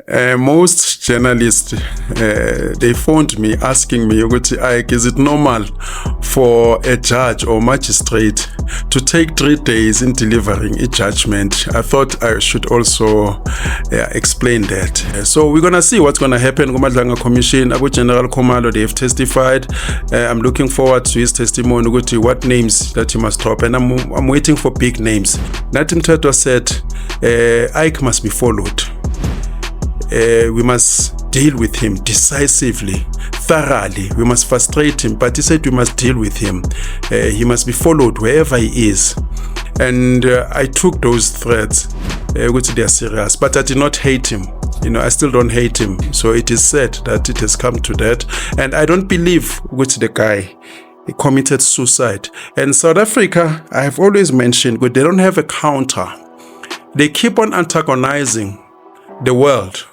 Most journalists, they phoned me asking me, Ike, is it normal for a judge or magistrate to take 3 days in delivering a judgment? I thought I should also explain that. So we're going to see what's going to happen. Madlanga Commission, General Khumalo, they have testified. I'm looking forward to his testimony, what names that he must drop. And I'm waiting for big names. Nathi Mthethwa said, Ike must be followed. We must deal with him decisively, thoroughly. We must frustrate him, but he said we must deal with him. He must be followed wherever he is. And I took those threats, which they are serious, but I did not hate him. I still don't hate him. So it is said that it has come to that. And I don't believe which the guy committed suicide. And South Africa, I have always mentioned, but they don't have a counter. They keep on antagonizing the world.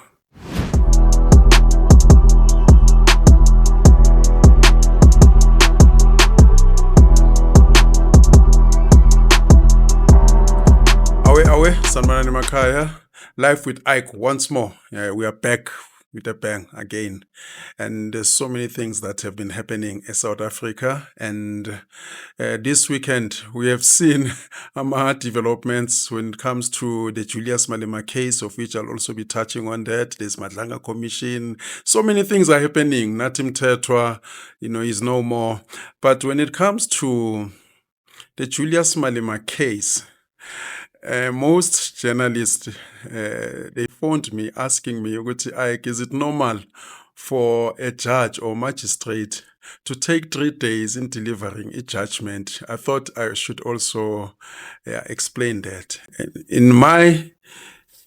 Awe, Sanmanani Makaya, live with Ike once more. We are back with a bang again. And there's so many things that have been happening in South Africa. And this weekend, we have seen developments when it comes to the Julius Malema case, of which I'll also be touching on that. There's Madlanga Commission. So many things are happening. Nathi Mthethwa, is no more. But when it comes to the Julius Malema case, most journalists, they phoned me asking me, Ike, is it normal for a judge or magistrate to take 3 days in delivering a judgment? I thought I should also explain that. In my,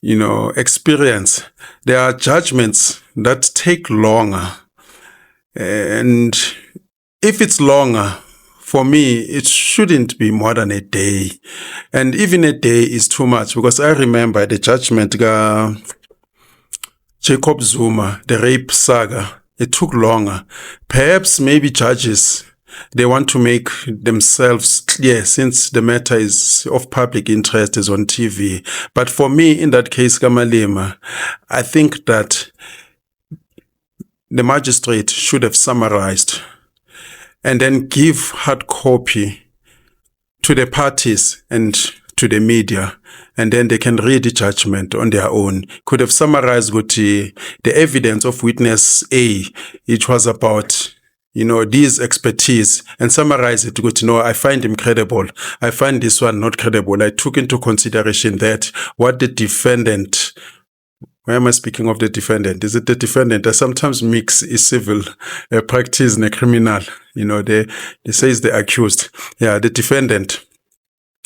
experience, there are judgments that take longer. And if it's longer, for me, it shouldn't be more than a day. And even a day is too much, because I remember the judgment Jacob Zuma, the rape saga, it took longer. Perhaps maybe judges, they want to make themselves clear since the matter is of public interest, is on TV. But for me, in that case, Malema, I think that the magistrate should have summarized and then give hard copy to the parties and to the media, and then they can read the judgment on their own. Could have summarized the evidence of witness A, it was about, this expertise, and summarize it, I find him credible. I find this one not credible. I took into consideration that what the defendant, why am I speaking of the defendant? Is it the defendant? I sometimes mix a civil practice and a criminal. They say it's the accused. Yeah, the defendant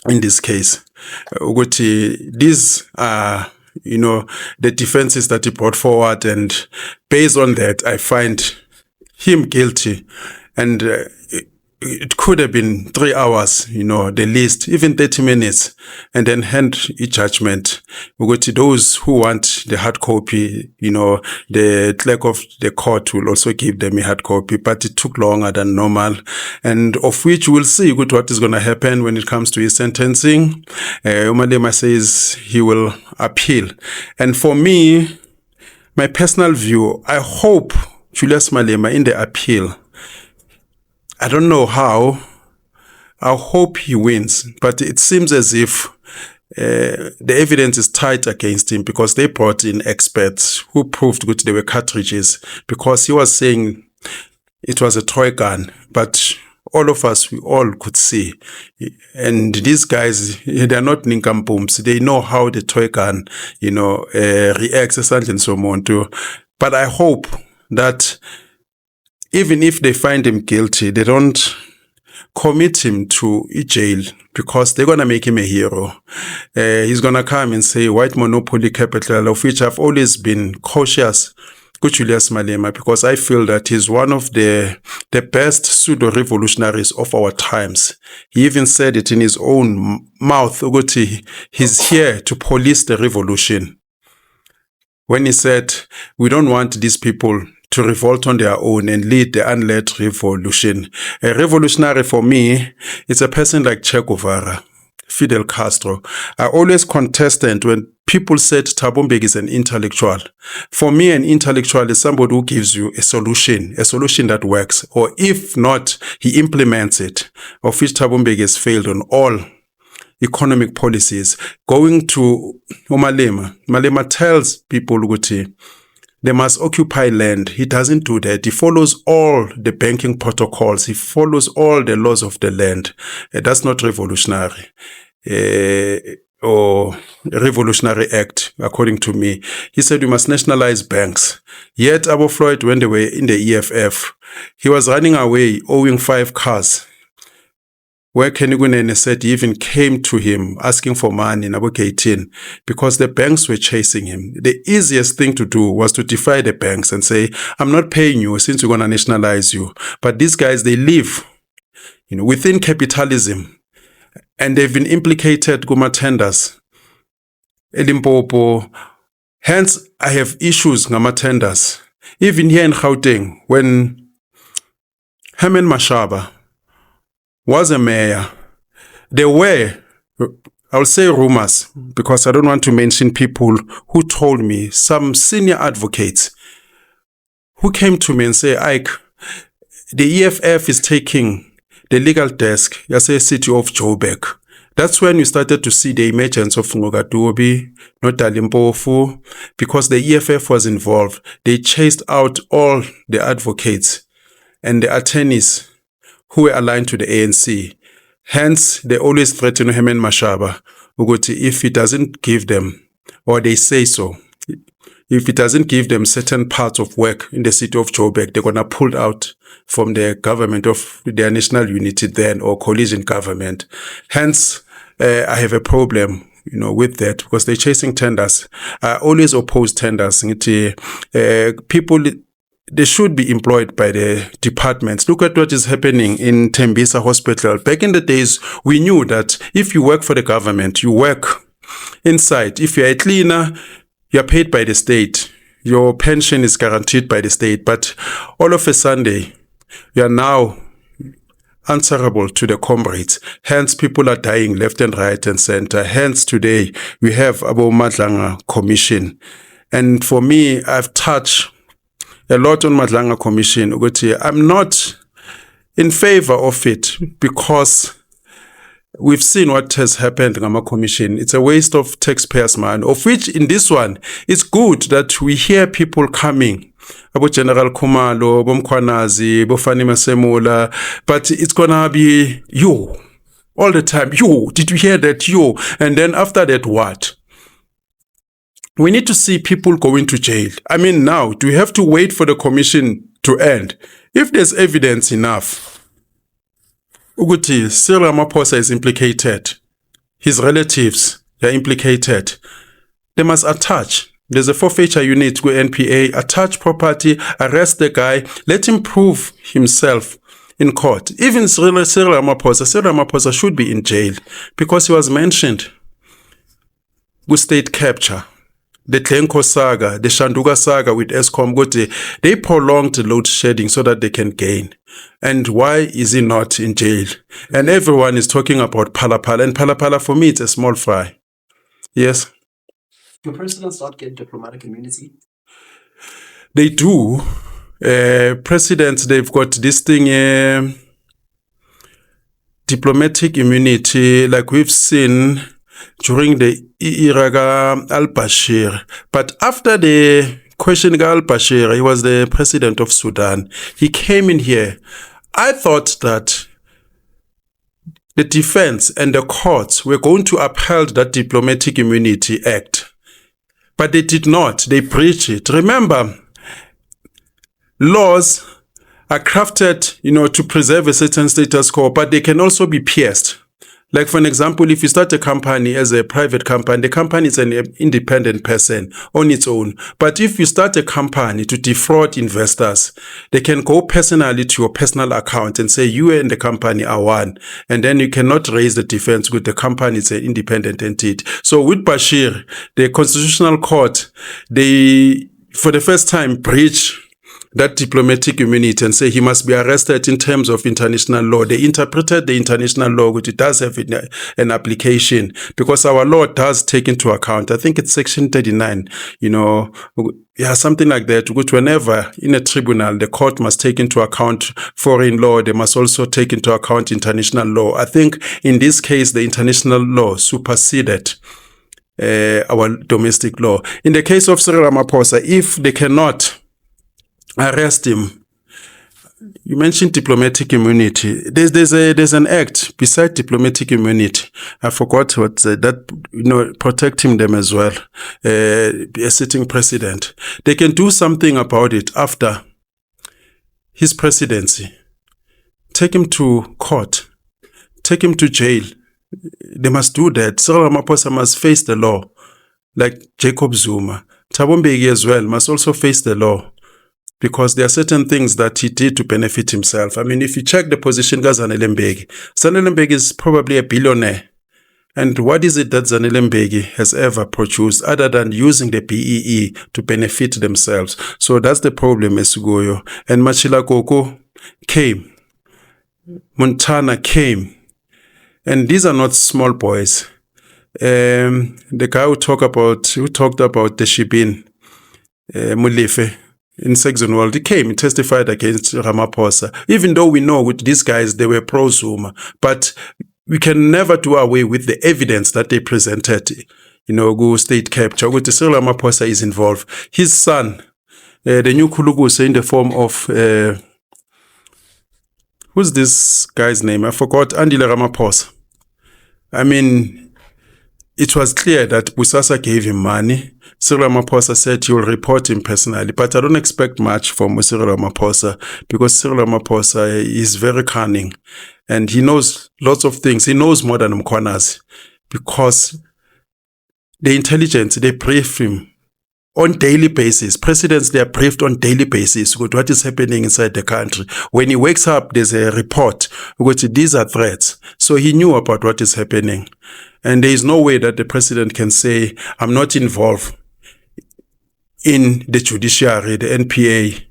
in this case. These are, the defenses that he brought forward. And based on that, I find him guilty. And it could have been 3 hours, the least, even 30 minutes, and then hand a judgment. We go to those who want the hard copy, the clerk of the court will also give them a hard copy, but it took longer than normal, and of which we'll see what is going to happen when it comes to his sentencing. Malema says he will appeal. And for me, my personal view, I hope Julius Malema in the appeal, I don't know how. I hope he wins, but it seems as if the evidence is tight against him, because they brought in experts who proved they were cartridges, because he was saying it was a toy gun, but all of us, we all could see. And these guys, they're not ninkampoomps. They know how the toy gun, reacts and so on too. But I hope that even if they find him guilty, they don't commit him to jail, because they're going to make him a hero. He's going to come and say, white monopoly capital, of which I've always been cautious with Julius Malema, because I feel that he's one of the best pseudo-revolutionaries of our times. He even said it in his own mouth, he's here to police the revolution. When he said, we don't want these people to revolt on their own and lead the unled revolution. A revolutionary for me is a person like Che Guevara, Fidel Castro. I always contested when people said Thabo Mbeki is an intellectual. For me, an intellectual is somebody who gives you a solution that works, or if not, he implements it, of which Thabo Mbeki has failed on all economic policies. Going to Malema tells people ukuthi they must occupy land. He doesn't do that. He follows all the banking protocols. He follows all the laws of the land. That's not revolutionary. Or revolutionary act, according to me. He said we must nationalize banks. Yet Abu Floyd, when they were in the EFF, he was running away, owing 5 cars. Where Kenigunen said he even came to him asking for money in Abu 18 because the banks were chasing him. The easiest thing to do was to defy the banks and say, I'm not paying you since we're going to nationalize you. But these guys, they live, within capitalism. And they've been implicated Guma tenders. Elimpopo. Hence, I have issues Gama tenders. Even here in Gauteng, when Herman Mashaba was a mayor, there were, I'll say rumors, because I don't want to mention people who told me, some senior advocates who came to me and say, Ike, the EFF is taking the legal desk, Yase City of Joburg. That's when we started to see the emergence of Ngogadobi, Notalimpofu, because the EFF was involved. They chased out all the advocates and the attorneys who were aligned to the ANC. Hence, they always threaten Herman Mashaba, if he doesn't give them, or they say so, if it doesn't give them certain parts of work in the city of Joburg, they're going to pull out from the government of their national unity then, or coalition government. Hence, I have a problem, with that, because they're chasing tenders. I always oppose tenders. People, they should be employed by the departments. Look at what is happening in Tembisa Hospital. Back in the days, we knew that if you work for the government, you work inside. If you're a cleaner, you're paid by the state. Your pension is guaranteed by the state. But all of a sudden, you are now answerable to the comrades. Hence, people are dying left and right and center. Hence, today, we have Abu Madlanga Commission. And for me, I've touched a lot on Madlanga Commission. I'm not in favor of it because we've seen what has happened in Gama Commission. It's a waste of taxpayers' money, of which in this one, it's good that we hear people coming. About General Khumalo, Bomkwanazi, Bofani Masemola, but it's gonna be you all the time. You, did you hear that? You, and then after that, what? We need to see people going to jail. I mean, now, do we have to wait for the commission to end? If there's evidence enough, Uguti, Cyril Ramaphosa is implicated. His relatives are implicated. They must attach. There's a forfeiture unit to NPA, attach property, arrest the guy, let him prove himself in court. Even Cyril Ramaphosa should be in jail because he was mentioned with state capture. The Tlenko saga, the Shanduga saga with Eskom, they prolonged the load shedding so that they can gain. And why is he not in jail? And everyone is talking about Palapala, and Palapala for me, it's a small fry. Yes. Do presidents not get diplomatic immunity? They do. Presidents, they've got this thing, diplomatic immunity, like we've seen during the Iraga al-Bashir. But after the questioning al-Bashir, he was the president of Sudan. He came in here. I thought that the defense and the courts were going to uphold that Diplomatic Immunity Act. But they did not. They breached it. Remember, laws are crafted, to preserve a certain status quo, but they can also be pierced. Like, for an example, if you start a company as a private company, the company is an independent person on its own. But if you start a company to defraud investors, they can go personally to your personal account and say, you and the company are one. And then you cannot raise the defense with the company, it's an independent entity. So with Bashir, the Constitutional Court, they, for the first time, breached that diplomatic immunity and say he must be arrested in terms of international law. They interpreted the international law, which it does have an application, because our law does take into account, I think it's section 39, something like that, which whenever in a tribunal, the court must take into account foreign law, they must also take into account international law. I think in this case, the international law superseded our domestic law. In the case of Cyril Ramaphosa, if they cannot arrest him, you mentioned diplomatic immunity. There's an act beside diplomatic immunity. I forgot what that protecting them as well. A sitting president, they can do something about it after his presidency. Take him to court. Take him to jail. They must do that. Cyril Ramaphosa must face the law, like Jacob Zuma. Thabo Mbeki as well must also face the law, because there are certain things that he did to benefit himself. I mean, if you check the position of Zanele Mbeki is probably a billionaire. And what is it that Zanele Mbeki has ever produced other than using the BEE to benefit themselves? So that's the problem, Esugoyo. And Machila Koko came. Montana came. And these are not small boys. The guy who talked about the Shibin, Mulefe, in Saxon World, he came, he testified against Ramaphosa. Even though we know with these guys, they were pro-Zuma, but we can never do away with the evidence that they presented, go state capture, with Cyril Ramaphosa is involved. His son, the new Kuluguse in the form of, who's this guy's name? I forgot, Andile Ramaphosa. I mean, it was clear that Busasa gave him money. Cyril Ramaphosa said he will report him personally, but I don't expect much from Cyril Ramaphosa, because Cyril Ramaphosa is very cunning and he knows lots of things. He knows more than Mkwanas, because the intelligence, they brief him on daily basis. Presidents, they are briefed on daily basis with what is happening inside the country. When he wakes up, there's a report, which these are threats. So he knew about what is happening. And there is no way that the president can say, I'm not involved in the judiciary, the NPA.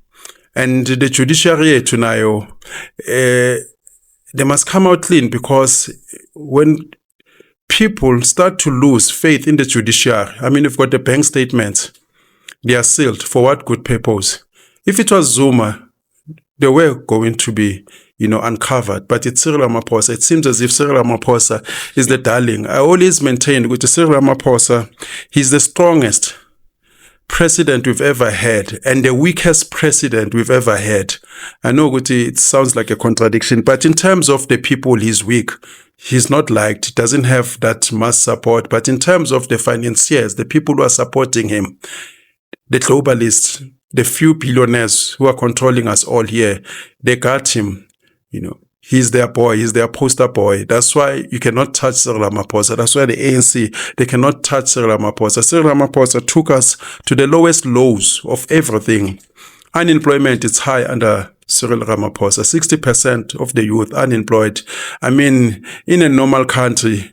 And the judiciary tonight, they must come out clean, because when people start to lose faith in the judiciary, I mean, you've got the bank statements, they are sealed. For what good purpose? If it was Zuma, they were going to be, uncovered. But it's Cyril Ramaphosa. It seems as if Cyril Ramaphosa is the darling. I always maintained with Cyril Ramaphosa, he's the strongest president we've ever had and the weakest president we've ever had. I know it sounds like a contradiction, but in terms of the people, he's weak. He's not liked. He doesn't have that mass support. But in terms of the financiers, the people who are supporting him, the globalists, the few billionaires who are controlling us all here, they got him. He's their boy. He's their poster boy. That's why you cannot touch Cyril Ramaphosa. That's why the ANC, they cannot touch Cyril Ramaphosa. Cyril Ramaphosa took us to the lowest lows of everything. Unemployment is high under Cyril Ramaphosa. 60% of the youth unemployed. I mean, in a normal country,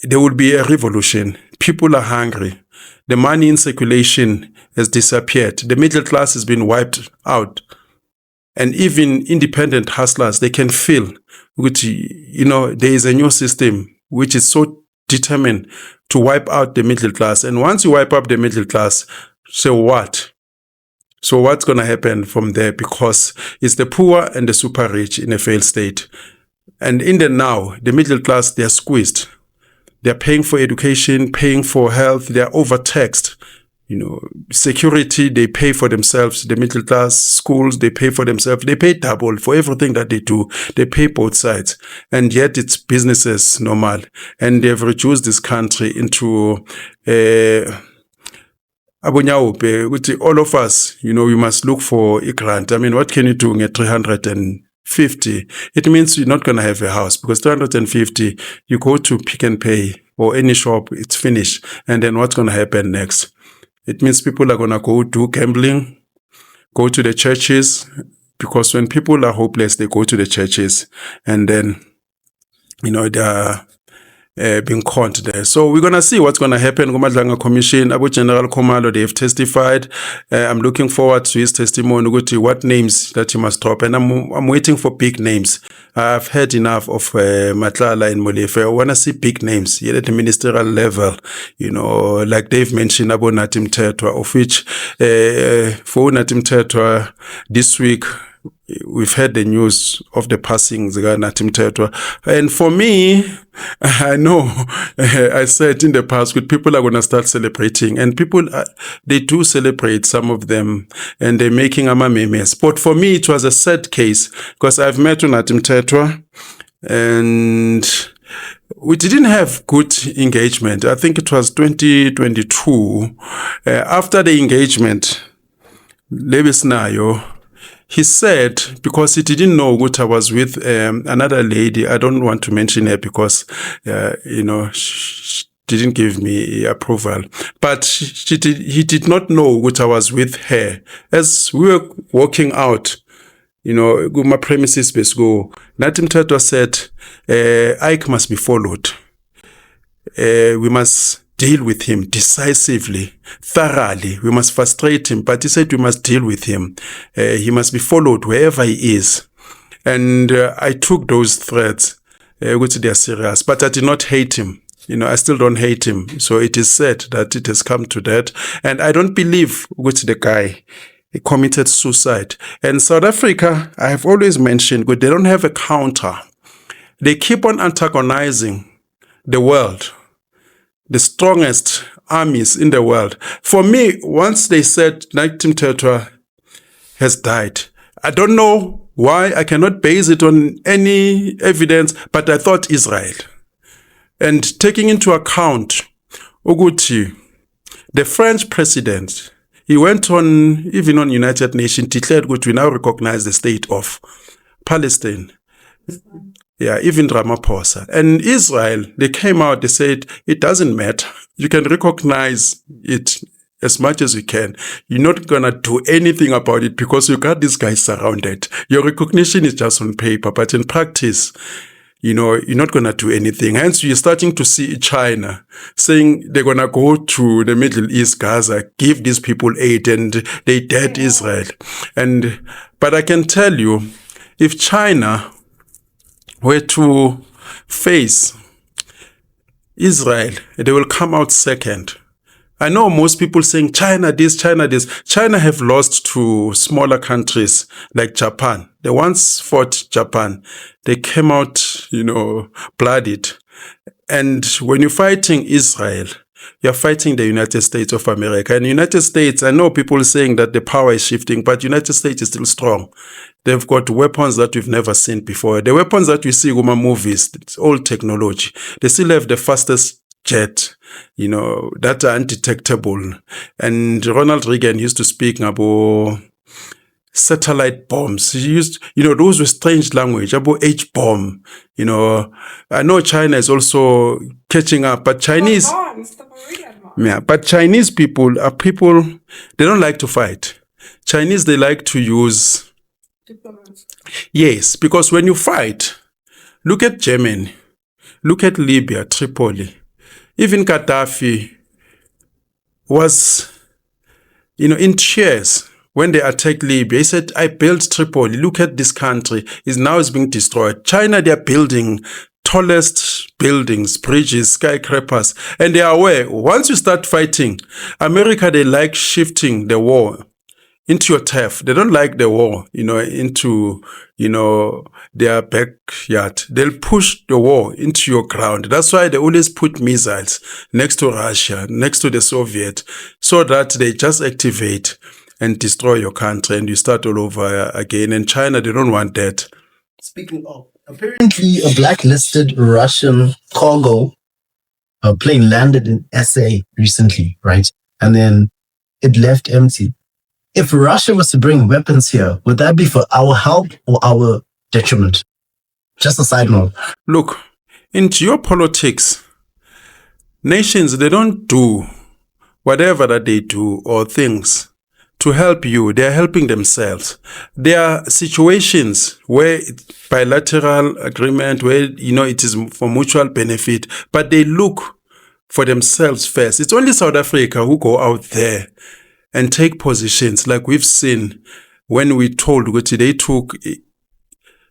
there would be a revolution. People are hungry. The money in circulation has disappeared. The middle class has been wiped out. And even independent hustlers, they can feel, which, there is a new system which is so determined to wipe out the middle class. And once you wipe out the middle class, so what? So what's going to happen from there? Because it's the poor and the super rich in a failed state. And in the now, the middle class, they're squeezed. They're paying for education, paying for health. They're overtaxed. Security, they pay for themselves. The middle class, schools, they pay for themselves. They pay double for everything that they do. They pay both sides. And yet it's business normal. And they've reduced this country into all of us, we must look for a grant. I mean, what can you do at 350? It means you're not going to have a house, because 350, you go to Pick and Pay or any shop, it's finished. And then what's going to happen next? It means people are going to go do gambling, go to the churches, because when people are hopeless, they go to the churches. And then, there are being conned there. So we're going to see what's going to happen. Madlanga Commission, Abu General Khumalo, they've testified. I'm looking forward to his testimony, what names that he must drop. And I'm waiting for big names. I've heard enough of Matlala and Molefe. I want to see big names at the ministerial level, like they've mentioned about Nathi Mthethwa, of which for Nathi Mthethwa this week, we've heard the news of the passing of Nathi Mthethwa. And for me, I know, I said in the past, people are going to start celebrating. And people, they do celebrate, some of them, and they're making memes. But for me, it was a sad case, because I've met Nathi Mthethwa, and we didn't have good engagement. I think it was 2022. After the engagement, Lebisnayo, he said, because he didn't know what I was with another lady. I don't want to mention her because, she didn't give me approval. But he did not know what I was with her. As we were walking out, my premises base go, Nathi Mthethwa said, Ike must be followed. We must deal with him decisively, thoroughly. We must frustrate him, but he said we must deal with him. He must be followed wherever he is. And I took those threats, which they are serious, but I did not hate him. I still don't hate him. So it is said that it has come to that. And I don't believe which the guy committed suicide. And South Africa, I have always mentioned, but they don't have a counter. They keep on antagonizing the world, the strongest armies in the world. For me, once they said Nathi Mthethwa has died, I don't know why. I cannot base it on any evidence, but I thought Israel. And taking into account, Uguti, the French president, he went on, even on United Nations, declared that we now recognize the state of Palestine. Yeah, even Ramaphosa. And Israel, they came out, they said, it doesn't matter. You can recognize it as much as you can. You're not going to do anything about it because you got these guys surrounded. Your recognition is just on paper, but in practice, you're not going to do anything. Hence, you're starting to see China saying they're going to go to the Middle East, Gaza, give these people aid, and they dead Israel. But I can tell you, if China were to face Israel, they will come out second. I know most people saying China this, China this. China have lost to smaller countries like Japan. They once fought Japan. They came out, bloodied. And when you're fighting Israel, you're fighting the United States of America. And the United States, I know people saying that the power is shifting, but the United States is still strong. They've got weapons that we've never seen before. The weapons that we see in movies, it's old technology. They still have the fastest jet, that are undetectable. And Ronald Reagan used to speak about satellite bombs. He used, those were strange language, about H-bomb. I know China is also catching up, but Chinese people are people, they don't like to fight. Chinese, they like to use diplomats. Yes, because when you fight, look at Germany, look at Libya, Tripoli. Even Gaddafi was, in tears when they attacked Libya. He said, I built Tripoli. Look at this country. It's being destroyed. China, they are building tallest buildings, bridges, skyscrapers. And they are aware, once you start fighting, America, they like shifting the war into your turf. They don't like the war, into, their backyard. They'll push the war into your ground. That's why they always put missiles next to Russia, next to the Soviet, so that they just activate and destroy your country and you start all over again. And China, they don't want that. Speaking of, apparently a blacklisted Russian cargo plane landed in SA recently, right? And then it left empty. If Russia was to bring weapons here, would that be for our help or our detriment? Just a side note. Look, in geopolitics, nations, they don't do whatever that they do or things to help you. They are helping themselves. There are situations where bilateral agreement, where, it is for mutual benefit, but they look for themselves first. It's only South Africa who go out there and take positions like we've seen when we told Guti they took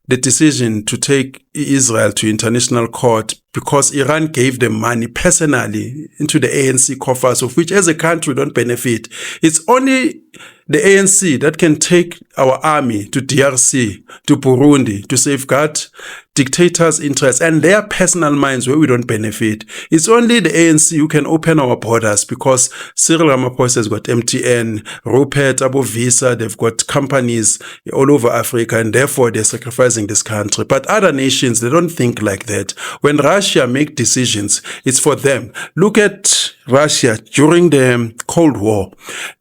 the decision to take Israel to international court because Iran gave them money personally into the ANC coffers, of which as a country we don't benefit. It's only the ANC that can take our army to DRC, to Burundi, to safeguard dictators' interests and their personal minds where we don't benefit. It's only the ANC who can open our borders because Cyril Ramaphosa has got MTN, Rupert, Abu Visa, they've got companies all over Africa and therefore they're sacrificing this country. But other nations, they don't think like that. When Russia make decisions, it's for them. Look at Russia during the Cold War.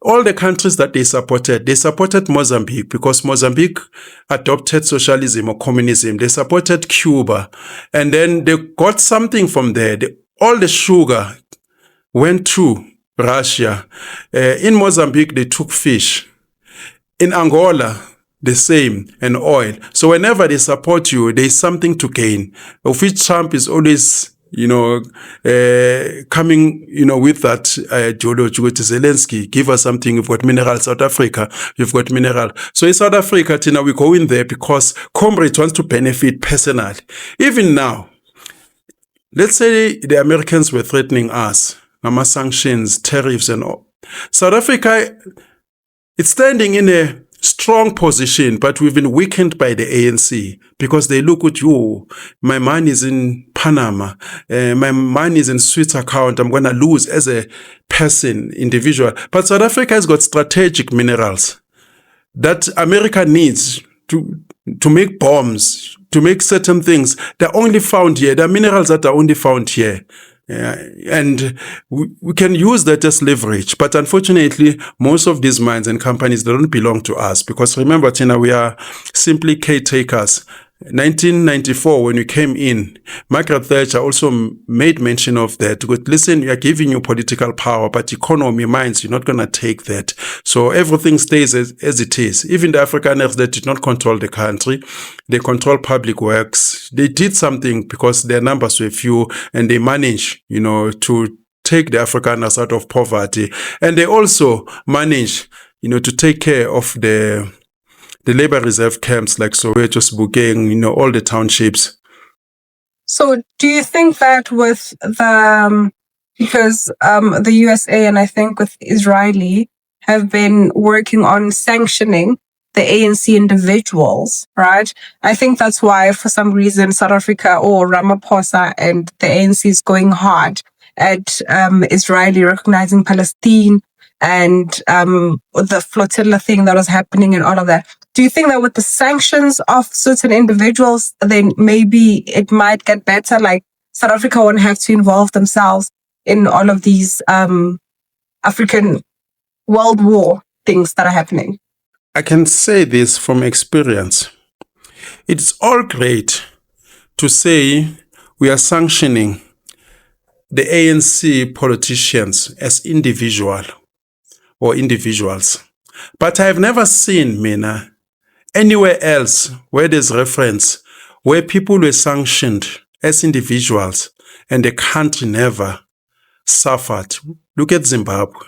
All the countries that they supported Mozambique because Mozambique adopted socialism or communism. They supported Cuba. And then they got something from there. All the sugar went to Russia. In Mozambique, they took fish. In Angola, the same, and oil. So whenever they support you, there's something to gain, of which Trump is always coming, with that ideology with Zelensky, give us something, you've got mineral, South Africa, you've got mineral. So in South Africa, Tina, we go in there because Comrades wants to benefit personally. Even now, let's say the Americans were threatening us, sanctions, tariffs and all. South Africa, it's standing in a strong position, but we've been weakened by the ANC because they look at you. My money is in Panama. My money is in Swiss account. I'm going to lose as a person, individual. But South Africa has got strategic minerals that America needs to make bombs, to make certain things. They're only found here. There are minerals that are only found here. And we can use that as leverage. But unfortunately, most of these mines and companies, they don't belong to us. Because remember, Tina, we are simply caretakers. 1994, when we came in, Margaret Thatcher also made mention of that. Listen, we are giving you political power, but economy, mines, you're not going to take that. So everything stays as it is. Even the Afrikaners that did not control the country, they control public works. They did something because their numbers were few and they managed, to take the Afrikaners out of poverty. And they also managed, to take care of the labor reserve camps like Soweto, Bukeng, all the townships. So do you think that with because the USA and I think with Israeli have been working on sanctioning the ANC individuals, right? I think that's why for some reason South Africa or Ramaphosa and the ANC is going hard at Israeli recognizing Palestine and the flotilla thing that was happening and all of that. Do you think that with the sanctions of certain individuals, then maybe it might get better? Like South Africa won't have to involve themselves in all of these African World War things that are happening? I can say this from experience. It's all great to say we are sanctioning the ANC politicians as individuals. But I have never seen, Mina, anywhere else where there's reference, where people were sanctioned as individuals and the country never suffered. Look at Zimbabwe.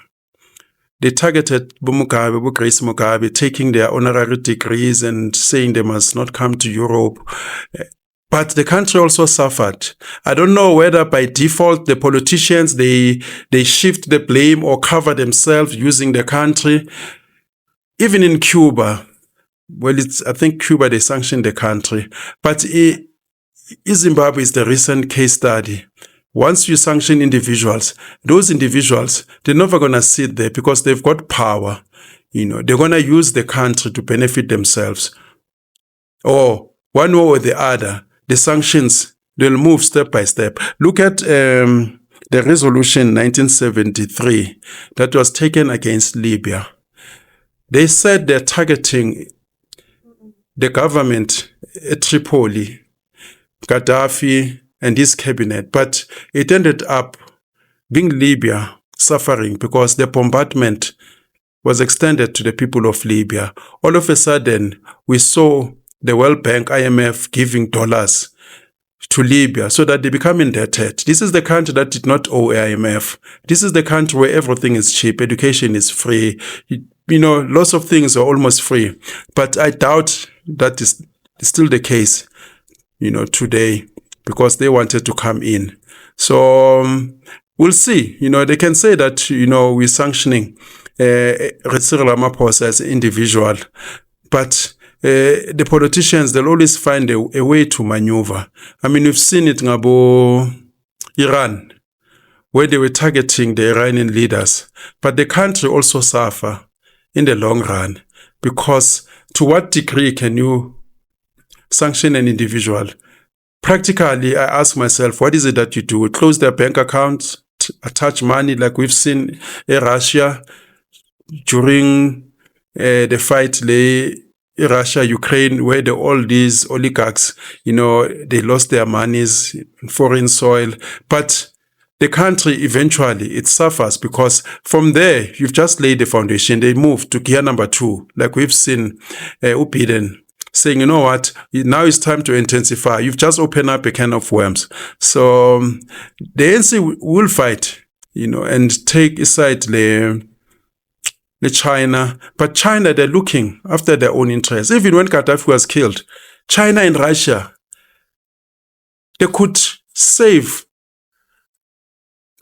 They targeted Grace Mugabe, taking their honorary degrees and saying they must not come to Europe. But the country also suffered. I don't know whether by default the politicians, they shift the blame or cover themselves using the country. Even in Cuba, I think Cuba, they sanctioned the country. But Zimbabwe is the recent case study. Once you sanction individuals, those individuals, they're never going to sit there because they've got power. They're going to use the country to benefit themselves. Or one way or the other, the sanctions, they'll move step by step. Look at the resolution 1973 that was taken against Libya. They said they're targeting the government at Tripoli, Gaddafi, and his cabinet. But it ended up being Libya suffering because the bombardment was extended to the people of Libya. All of a sudden, we saw the World Bank, IMF giving dollars to Libya so that they become indebted. This is the country that did not owe IMF. This is the country where everything is cheap, education is free. Lots of things are almost free. But I doubt that is still the case, today, because they wanted to come in. So we'll see. They can say that, we're sanctioning Cyril Ramaphosa as an individual, but the politicians, they'll always find a way to maneuver. I mean, we've seen it in Iran, where they were targeting the Iranian leaders. But the country also suffer in the long run, because to what degree can you sanction an individual? Practically, I ask myself, what is it that you do? Close their bank accounts, attach money like we've seen in Russia during the fight Russia, Ukraine, where all these oligarchs, they lost their monies in foreign soil. But the country, eventually, it suffers, because from there, you've just laid the foundation. They move to gear number 2, like we've seen Biden saying, you know what, now it's time to intensify. You've just opened up a can of worms. So the ANC will fight, and take aside the China. But China, they're looking after their own interests. Even when Gaddafi was killed, China and Russia, they could save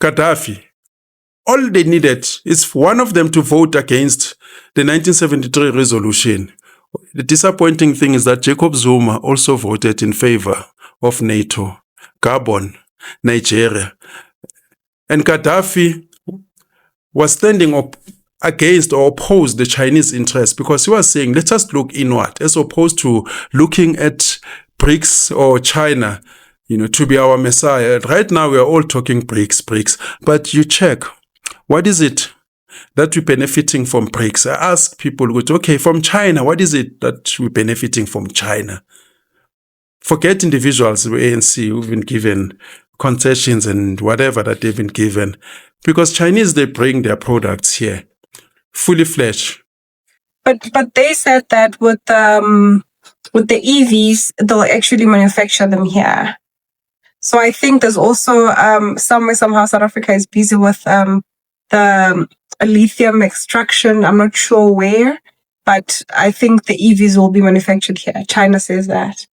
Gaddafi. All they needed is for one of them to vote against the 1973 resolution. The disappointing thing is that Jacob Zuma also voted in favor of NATO, Gabon, Nigeria. And Gaddafi was standing up against or opposed the Chinese interests, because he was saying, let's just look inward, as opposed to looking at BRICS or China, to be our messiah. Right now, we are all talking BRICS. But you check, what is it that we're benefiting from BRICS? I ask people, okay, from China, what is it that we're benefiting from China? Forget individuals, the ANC, who've been given concessions and whatever that they've been given, because Chinese, they bring their products here, fully fledged. But they said that with the EVs, they'll actually manufacture them here. So I think there's also somehow South Africa is busy with the lithium extraction. I'm not sure where, but I think the EVs will be manufactured here. China says that.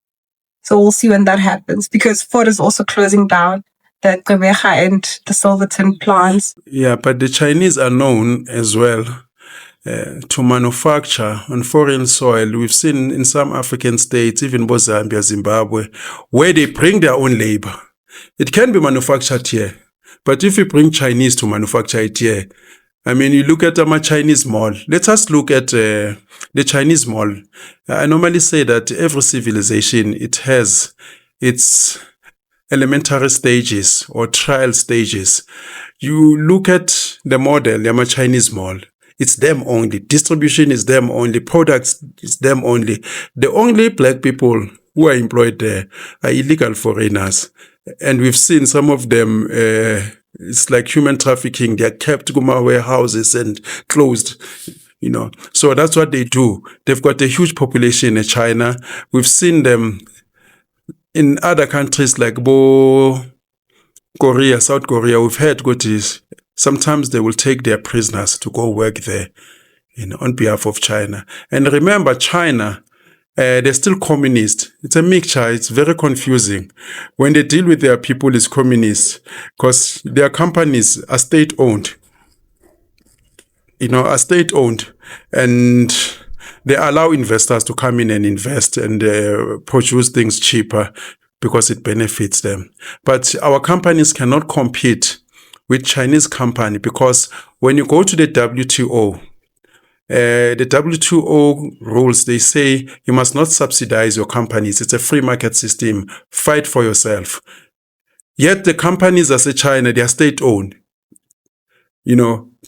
So we'll see when that happens, because Ford is also closing down the Gqeberha and the Silverton plants. Yeah, but the Chinese are known as well to manufacture on foreign soil. We've seen in some African states, even Zambia, Zimbabwe, where they bring their own labor. It can be manufactured here, but if you bring Chinese to manufacture it here, I mean, you look at a Chinese mall. Let us look at the Chinese mall. I normally say that every civilization, it has its elementary stages or trial stages. You look at the model, the Chinese mall. It's them only. Distribution is them only. Products is them only. The only black people who are employed there are illegal foreigners. And we've seen some of them, it's like human trafficking. They're kept in warehouses and closed, So that's what they do. They've got a huge population in China. We've seen them in other countries like Korea, South Korea. We've heard sometimes they will take their prisoners to go work there, on behalf of China. And remember, China, they're still communist. It's a mixture. It's very confusing. When they deal with their people, it's communist, because their companies are state-owned. Are state-owned. And they allow investors to come in and invest and produce things cheaper because it benefits them. But our companies cannot compete with Chinese company, because when you go to the WTO, the WTO rules, they say you must not subsidize your companies. It's a free market system. Fight for yourself. Yet the companies as a China, they are state-owned.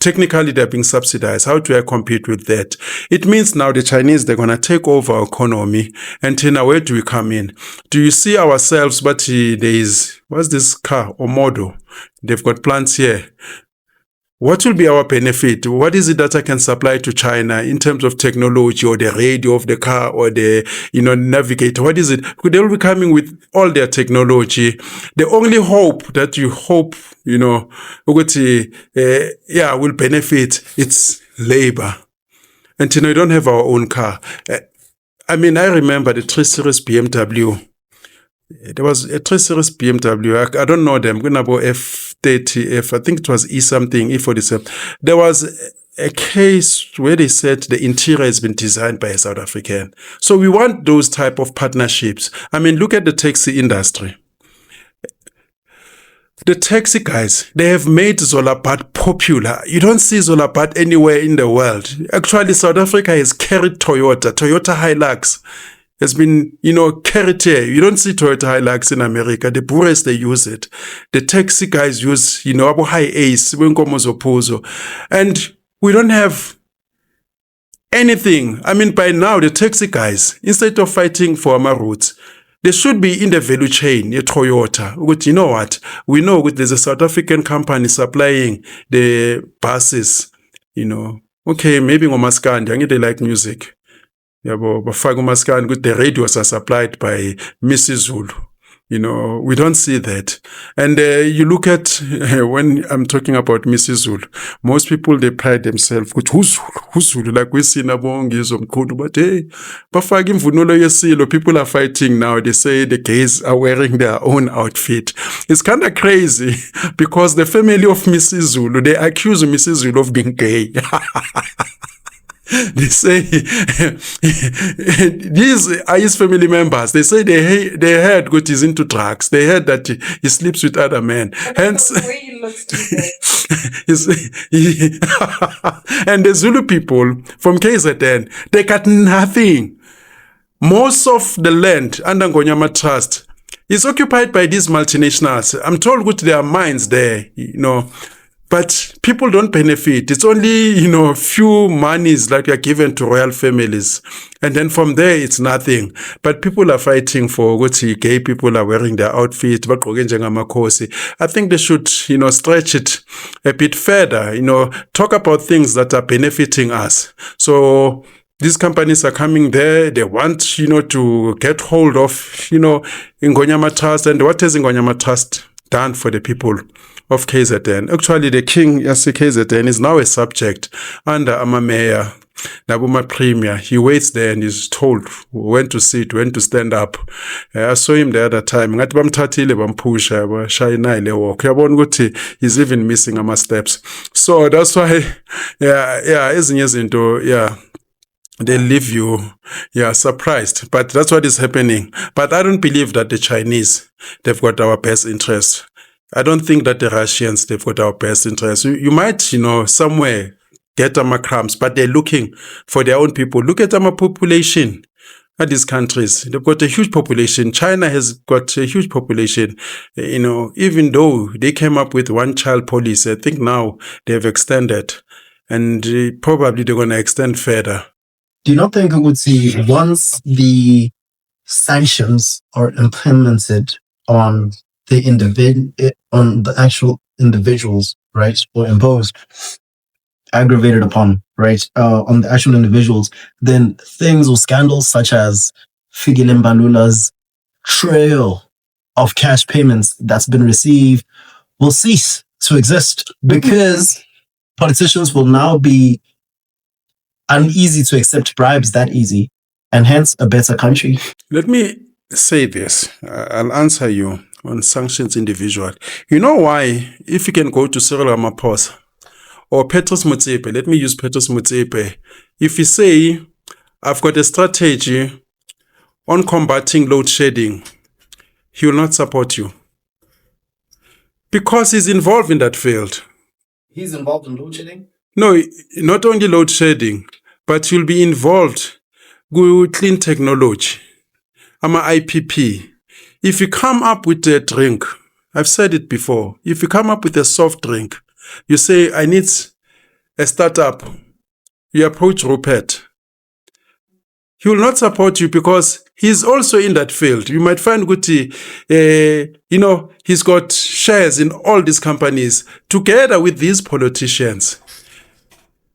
Technically they're being subsidized. How do I compete with that? It means now the Chinese, they're going to take over our economy. And now where do we come in? Do you see ourselves? But there is, what's this car or model? They've got plants here. what will be our benefit? What is it that I can supply to China in terms of technology or the radio of the car or the, navigator? What is it? They'll be coming with all their technology. The only hope that you hope, will benefit, it's labor. And, you don't have our own car. I remember the 3 Series BMW. There was a 3 Series BMW. I don't know them. F30, I think it was E something, E47. There was a case where they said the interior has been designed by a South African. So we want those type of partnerships. Look at the taxi industry. The taxi guys, they have made Zolaphat popular. You don't see Zolaphat anywhere in the world. Actually, South Africa has carried Toyota Hilux. Has been, carried here. You don't see Toyota Hilux in America. The Boers, they use it. The taxi guys use, Abu High Ace, Wenkomo. And we don't have anything. By now, the taxi guys, instead of fighting for our roots, they should be in the value chain, Toyota. But you know what? We know there's a South African company supplying the buses, Okay, maybe Ngomaskandi, they like music. The radios are supplied by Mrs. Zulu. We don't see that. And you look at, when I'm talking about Mrs. Zulu, most people, they pride themselves, who's Zulu? Like we see Nabongizo Mkudu, but hey, people are fighting now. They say the gays are wearing their own outfit. It's kind of crazy because the family of Mrs. Zulu, they accuse Mrs. Zulu of being gay. They say these are his family members. They say they heard that he's into drugs. They heard that he sleeps with other men. Hence, the way he looks today. And the Zulu people from KZN, they got nothing. Most of the land under Ngonyama Trust is occupied by these multinationals. I'm told that there are mines there, But people don't benefit. It's only, few monies that are given to royal families. And then from there, it's nothing. But people are fighting for what gay people are wearing their outfit. I think they should, stretch it a bit further, talk about things that are benefiting us. So these companies are coming there. They want, to get hold of, Ngonyama Trust. And what has Ngonyama Trust done for the people of KZN? Actually, the king, KZN, is now a subject under Mayor, Nabuma Premier. He waits there and is told when to sit, when to stand up. I saw him the other time. He's even missing steps. So that's why, they leave you, surprised. But that's what is happening. But I don't believe that the Chinese, they've got our best interests. I don't think that the Russians, they've got our best interests. You might, somewhere get our crumbs, but they're looking for their own people. Look at our population at these countries. They've got a huge population. China has got a huge population. Even though they came up with one-child policy, I think now they've extended. And probably they're going to extend further. Do you not think we would see once the sanctions are implemented on the actual individuals, right, or imposed, aggravated upon, right, on the actual individuals, then things or scandals such as Fikile Mbalula's trail of cash payments that's been received will cease to exist because politicians will now be uneasy to accept bribes that easy, and hence a better country. Let me say this. I'll answer you on sanctions individual. You know why? If you can go to Cyril Ramaphosa or Petrus Motsepe, let me use Petrus Motsepe. If you say, I've got a strategy on combating load shedding, he will not support you because he's involved in that field. He's involved in load shedding? No, not only load shedding, but you'll be involved with clean technology. I'm an IPP. If you come up with a drink, I've said it before, if you come up with a soft drink, you say, I need a startup. You approach Rupert. he will not support you because he's also in that field. You might find Guti, he's got shares in all these companies together with these politicians.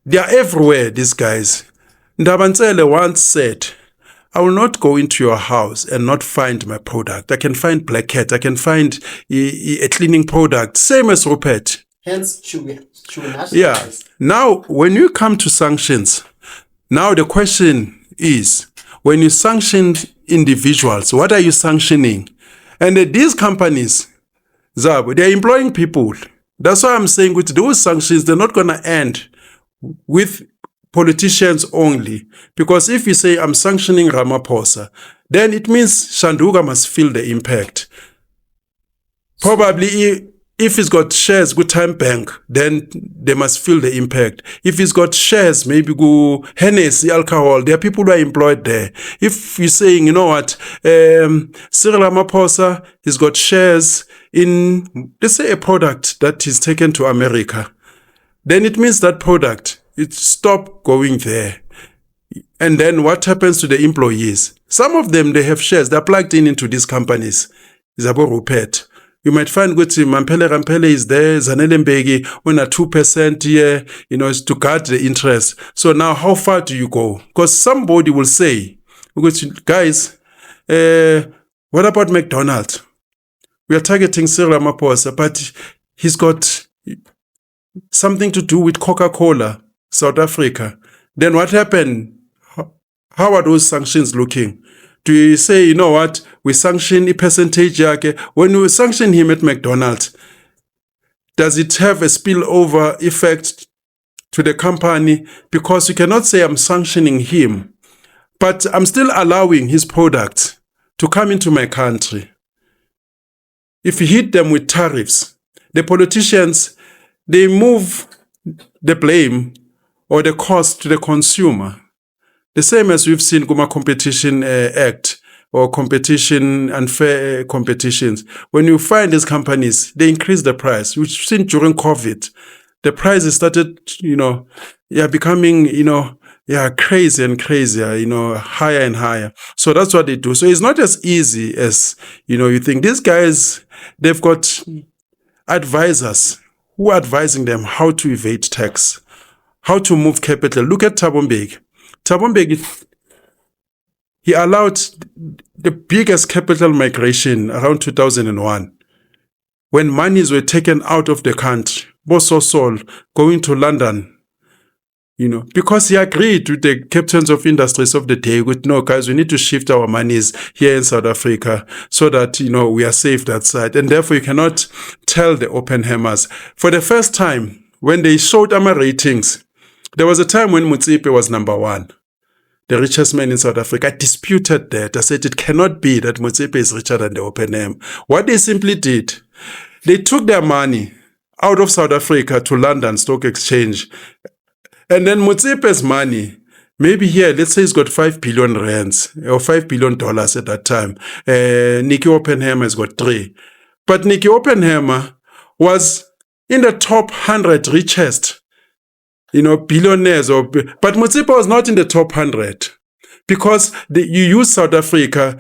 They are everywhere, these guys. Ndabantsele once said, I will not go into your house and not find my product. I can find black cat. I can find a cleaning product. Same as Rupert. Hence, should we nationalize? Yeah. Now, when you come to sanctions, now the question is, when you sanction individuals, what are you sanctioning? And these companies, Zabo, they're employing people. That's why I'm saying with those sanctions, they're not going to end with politicians only. Because if you say, I'm sanctioning Ramaphosa, then it means Shanduga must feel the impact. Probably if he's got shares with Time Bank, then they must feel the impact. If he's got shares, maybe go Hennessy, alcohol, there are people who are employed there. If you're saying, you know what, Cyril Ramaphosa, he's got shares in, let's say, a product that is taken to America, then it means that product, it stopped going there. And then what happens to the employees? Some of them, they have shares, they're plugged into these companies. Zabo Rupert. You might find Guti Rampele is there, Zanele Mbeki on a 2% here, is to guard the interest. So now how far do you go? Because somebody will say, guys, what about McDonald's? We are targeting Cyril Ramaphosa, but he's got something to do with Coca-Cola, South Africa. Then what happened? How are those sanctions looking? Do you say, you know what, we sanction a percentage? When we sanction him at McDonald's, does it have a spillover effect to the company? Because you cannot say I'm sanctioning him, but I'm still allowing his products to come into my country. If you hit them with tariffs, the politicians, they move the blame or the cost to the consumer. The same as we've seen Guma Competition Act or competition, unfair competitions. When you find these companies, they increase the price. We've seen during COVID, the prices started, becoming, crazy and crazier, higher and higher. So that's what they do. So it's not as easy as, you think. These guys, they've got advisors who are advising them how to evade tax, how to move capital. Look at Thabo Mbeki. Thabo Mbeki, he allowed the biggest capital migration around 2001 when monies were taken out of the country, Bososol going to London, because he agreed with the captains of industries of the day with, no, guys, we need to shift our monies here in South Africa so that, we are safe that side. And therefore, you cannot tell the open hammers. For the first time, when they showed our ratings, there was a time when Motsepe was number one, the richest man in South Africa. I disputed that. I said it cannot be that Motsepe is richer than the open ham. What they simply did, they took their money out of South Africa to London Stock Exchange. And then Motsepe's money, maybe here, let's say he's got 5 billion rands or $5 billion at that time. Nicky Oppenheimer has got 3. But Nicky Oppenheimer was in the top 100 richest billionaires, but Motsepe was not in the top 100 because you use South Africa.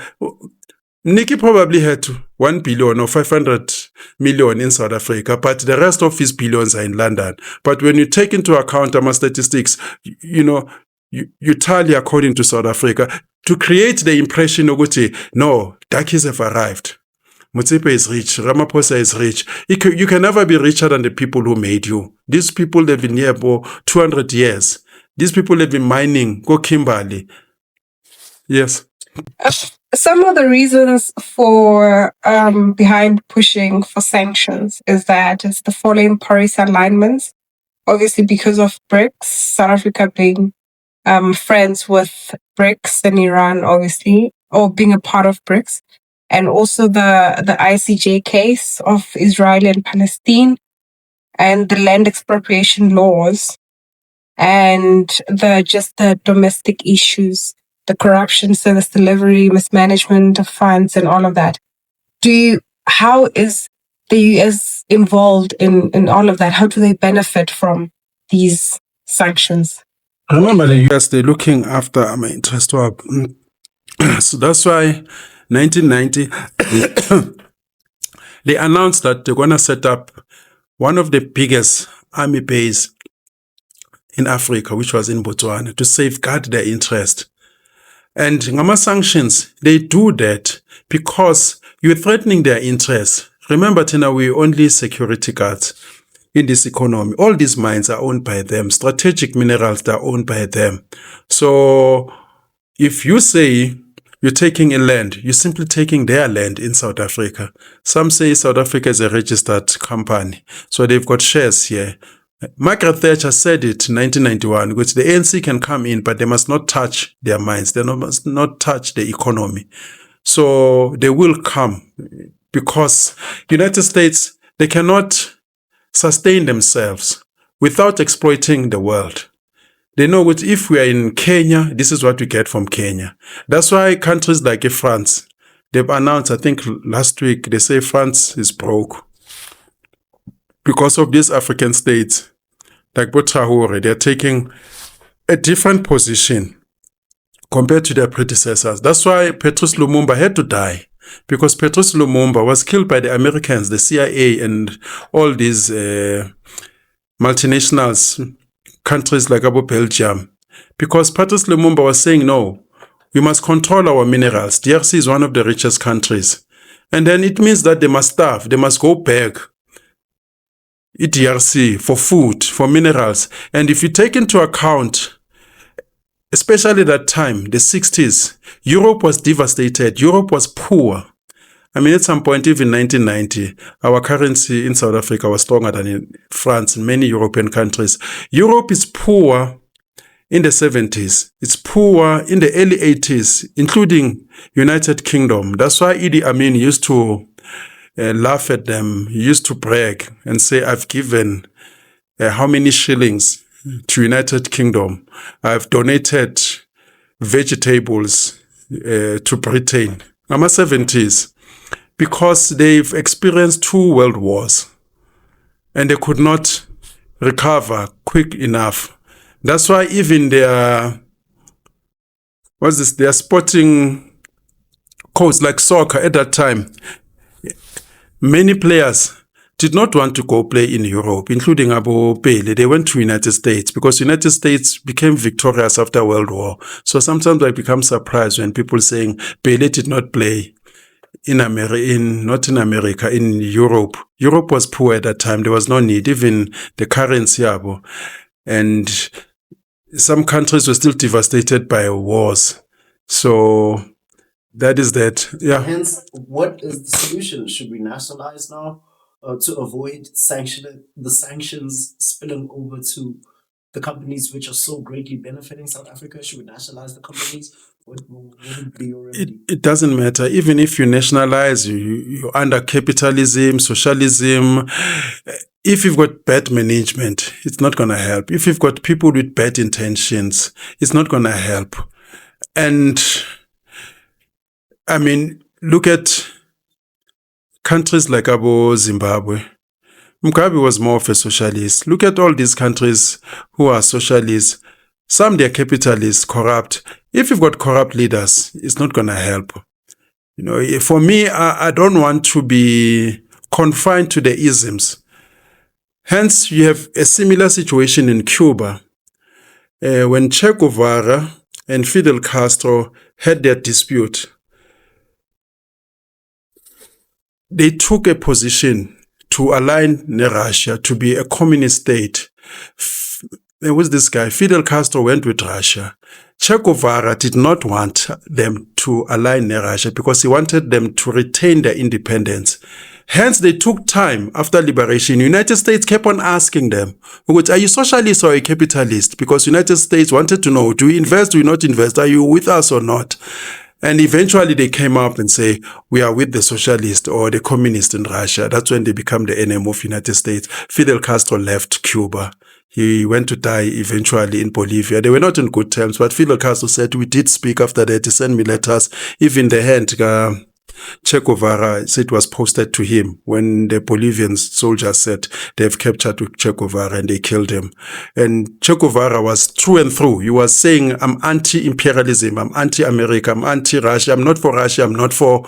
Nicky probably had 1 billion or 500 million in South Africa, but the rest of his billions are in London. But when you take into account our statistics, you tally according to South Africa to create the impression of, no, darkies have arrived. Motsepe is rich. Ramaphosa is rich. You can never be richer than the people who made you. These people have been here for 200 years. These people have been mining. Go Kimberley. Yes. Some of the reasons for behind pushing for sanctions is that it's the following policy alignments. Obviously, because of BRICS, South Africa being friends with BRICS and Iran, obviously, or being a part of BRICS. And also the ICJ case of Israel and Palestine and the land expropriation laws and the domestic issues, the corruption, service delivery, mismanagement of funds and all of that. How is the US involved in all of that? How do they benefit from these sanctions? Remember the Yes, they're looking after my interest. So that's why 1990, they announced that they're going to set up one of the biggest army base in Africa, which was in Botswana, to safeguard their interest. And Ngama sanctions, they do that because you're threatening their interests. Remember, Tina, we're only security guards in this economy. All these mines are owned by them. Strategic minerals, they're owned by them. So if you say you're taking a land, you're simply taking their land in South Africa. Some say South Africa is a registered company, so they've got shares here. Margaret Thatcher said it in 1991, which the ANC can come in, but they must not touch their mines. They must not touch the economy. So they will come because United States, they cannot sustain themselves without exploiting the world. They know that if we are in Kenya, this is what we get from Kenya. That's why countries like France, they've announced, I think last week, they say France is broke because of these African states. Like Botraore, they're taking a different position compared to their predecessors. That's why Patrice Lumumba had to die, because Patrice Lumumba was killed by the Americans, the CIA, and all these multinationals, countries like Belgium, because Patrice Lumumba was saying, no, we must control our minerals. DRC is one of the richest countries. And then it means that they must starve, they must go beg DRC for food, for minerals. And if you take into account, especially that time, the 60s, Europe was devastated. Europe was poor. I mean, at some point, even 1990, our currency in South Africa was stronger than in France and many European countries. Europe is poor in the 70s. It's poor in the early 80s, including United Kingdom. That's why Idi Amin used to laugh at them. He used to brag and say, I've given how many shillings to United Kingdom. I've donated vegetables to Britain. I'm a 70s, because they've experienced 2 world wars and they could not recover quick enough. That's why even their sporting codes like soccer at that time, many players did not want to go play in Europe, including Abo Pele. They went to United States because United States became victorious after World War. So sometimes I become surprised when people saying Pele did not play not in America, in Europe. Europe was poor at that time. There was no need, even the currency. And some countries were still devastated by wars. So that is that. Yeah. Hence, what is the solution? Should we nationalize now to avoid the sanctions spilling over to the companies which are so greatly benefiting South Africa? Should we nationalize the companies? What would be your remedy? It doesn't matter. Even if you nationalize, you're under capitalism, socialism. If you've got bad management, it's not going to help. If you've got people with bad intentions, it's not going to help. And I mean, look at countries like Zimbabwe. Mugabe was more of a socialist. Look at all these countries who are socialists. Some, they're capitalists, corrupt. If you've got corrupt leaders, it's not going to help. For me, I don't want to be confined to the isms. Hence, you have a similar situation in Cuba. When Che Guevara and Fidel Castro had their dispute, they took a position to align Russia to be a communist state. There was this guy, Fidel Castro went with Russia. Che Guevara did not want them to align Russia because he wanted them to retain their independence. Hence, they took time after liberation. United States kept on asking them, are you socialist or a capitalist? Because United States wanted to know, do we invest, do we not invest? Are you with us or not? And eventually they came up and say, we are with the socialist or the communist in Russia. That's when they become the enemy of United States. Fidel Castro left Cuba. He went to die eventually in Bolivia. They were not in good terms, but Fidel Castro said, we did speak after that. He sent me letters, even the hand, Che Guevara, it was posted to him when the Bolivian soldiers said they've captured Che Guevara and they killed him. And Che Guevara was through and through. He was saying, I'm anti-imperialism, I'm anti-America, I'm anti-Russia, I'm not for Russia, I'm not for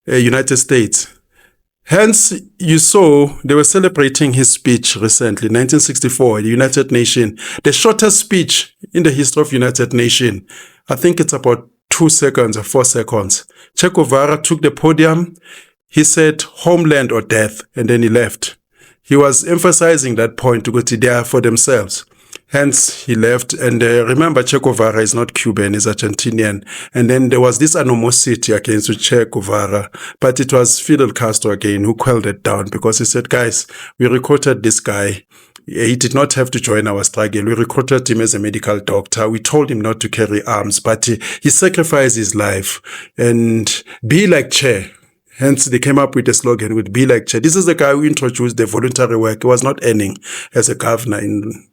United States. Hence, you saw they were celebrating his speech recently, 1964, the United Nations, the shortest speech in the history of United Nations. I think it's about 2 seconds or 4 seconds. Che Guevara took the podium. He said, homeland or death, and then he left. He was emphasizing that point to go to there for themselves. Hence, he left. And remember, Che Guevara is not Cuban, he's Argentinian. And then there was this animosity against Che Guevara. But it was Fidel Castro again who quelled it down because he said, guys, we recruited this guy. He did not have to join our struggle. We recruited him as a medical doctor. We told him not to carry arms, but he sacrificed his life. And be like Che. Hence, they came up with the slogan, with be like Che. This is the guy who introduced the voluntary work. He was not earning as a governor in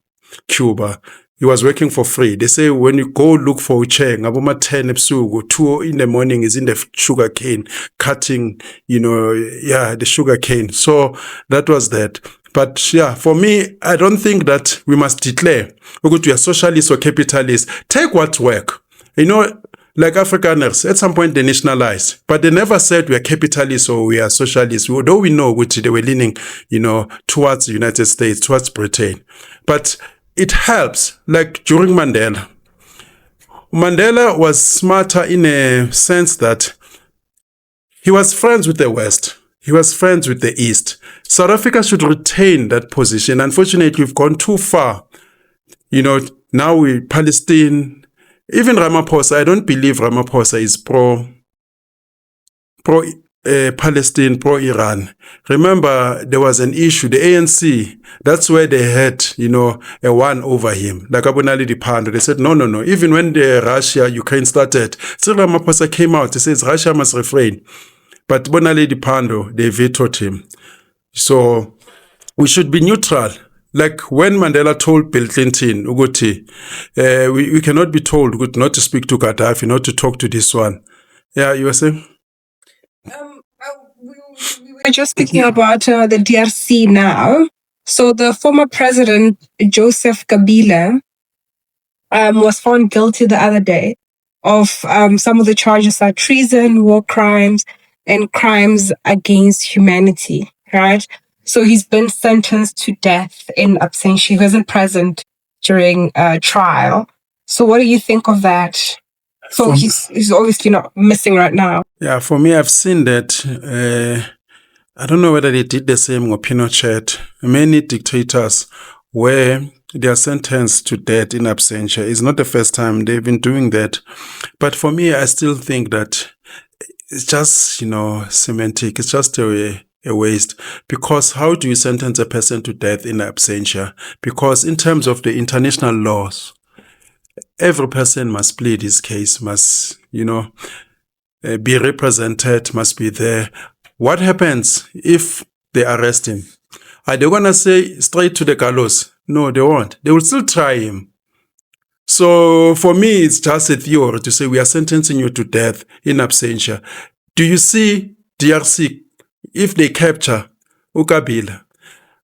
Cuba. He was working for free. They say when you go look for Che, ngaboma 10 ebusuku, 2 in the morning is in the sugar cane, cutting, the sugar cane. So that was that. But yeah, for me, I don't think that we must declare whether we are socialist or capitalist. Take what work. Like Afrikaners, at some point they nationalized, but they never said we are capitalists or we are socialists, although we know which they were leaning, towards the United States, towards Britain. But it helps, like during Mandela. Mandela was smarter in a sense that he was friends with the West. He was friends with the East. South Africa should retain that position. Unfortunately, we've gone too far. Now we Palestine. Even Ramaphosa, I don't believe Ramaphosa is pro-Palestine, pro-Iran. Remember, there was an issue, the ANC, that's where they had, a one over him. Like Abunali Dipando, they said, no. Even when the Russia-Ukraine started, still Ramaphosa came out, he says Russia must refrain. But Bonale Dipando, they vetoed him. So we should be neutral. Like when Mandela told Bill Clinton, Uguti, we cannot be told not to speak to Gaddafi, not to talk to this one. Yeah, you were saying? We were just speaking about the DRC now. So the former president, Joseph Kabila, was found guilty the other day of some of the charges are treason, war crimes, and crimes against humanity, right? So he's been sentenced to death in absentia. He wasn't present during trial. So what do you think of that? So he's obviously not missing right now. Yeah, for me, I've seen that. I don't know whether they did the same with Pinochet. Many dictators where they are sentenced to death in absentia. It's not the first time they've been doing that. But for me, I still think that it's just, semantic. It's just a waste. Because how do you sentence a person to death in absentia? Because in terms of the international laws, every person must plead his case, must, be represented, must be there. What happens if they arrest him? Are they going to say straight to the gallows? No, they won't. They will still try him. So for me, it's just a theory to say we are sentencing you to death in absentia. Do you see DRC? If they capture Ukabila,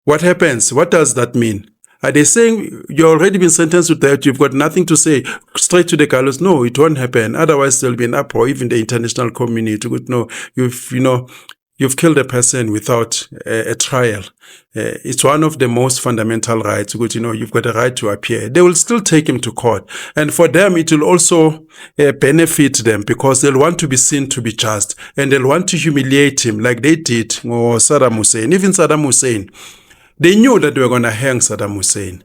what happens? What does that mean? Are they saying you've already been sentenced to death, you've got nothing to say, straight to the gallows? No, it won't happen. Otherwise, there'll be an uproar, even the international community would know, you've killed a person without a trial. It's one of the most fundamental rights. You've got a right to appear. They will still take him to court. And for them, it will also benefit them because they'll want to be seen to be just. And they'll want to humiliate him like they did or Saddam Hussein. Even Saddam Hussein, they knew that they were going to hang Saddam Hussein.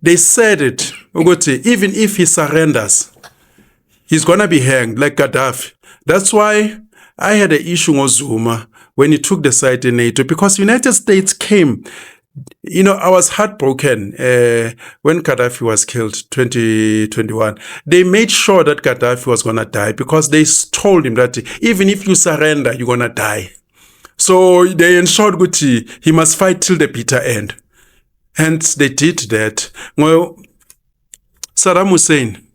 They said it, even if he surrenders, he's going to be hanged like Gaddafi. That's why I had an issue with Zuma when he took the site in NATO because the United States came. I was heartbroken when Gaddafi was killed 2021. They made sure that Gaddafi was going to die because they told him that even if you surrender, you're going to die. So they ensured Guti, he must fight till the bitter end. Hence, they did that. Well, Saddam Hussein,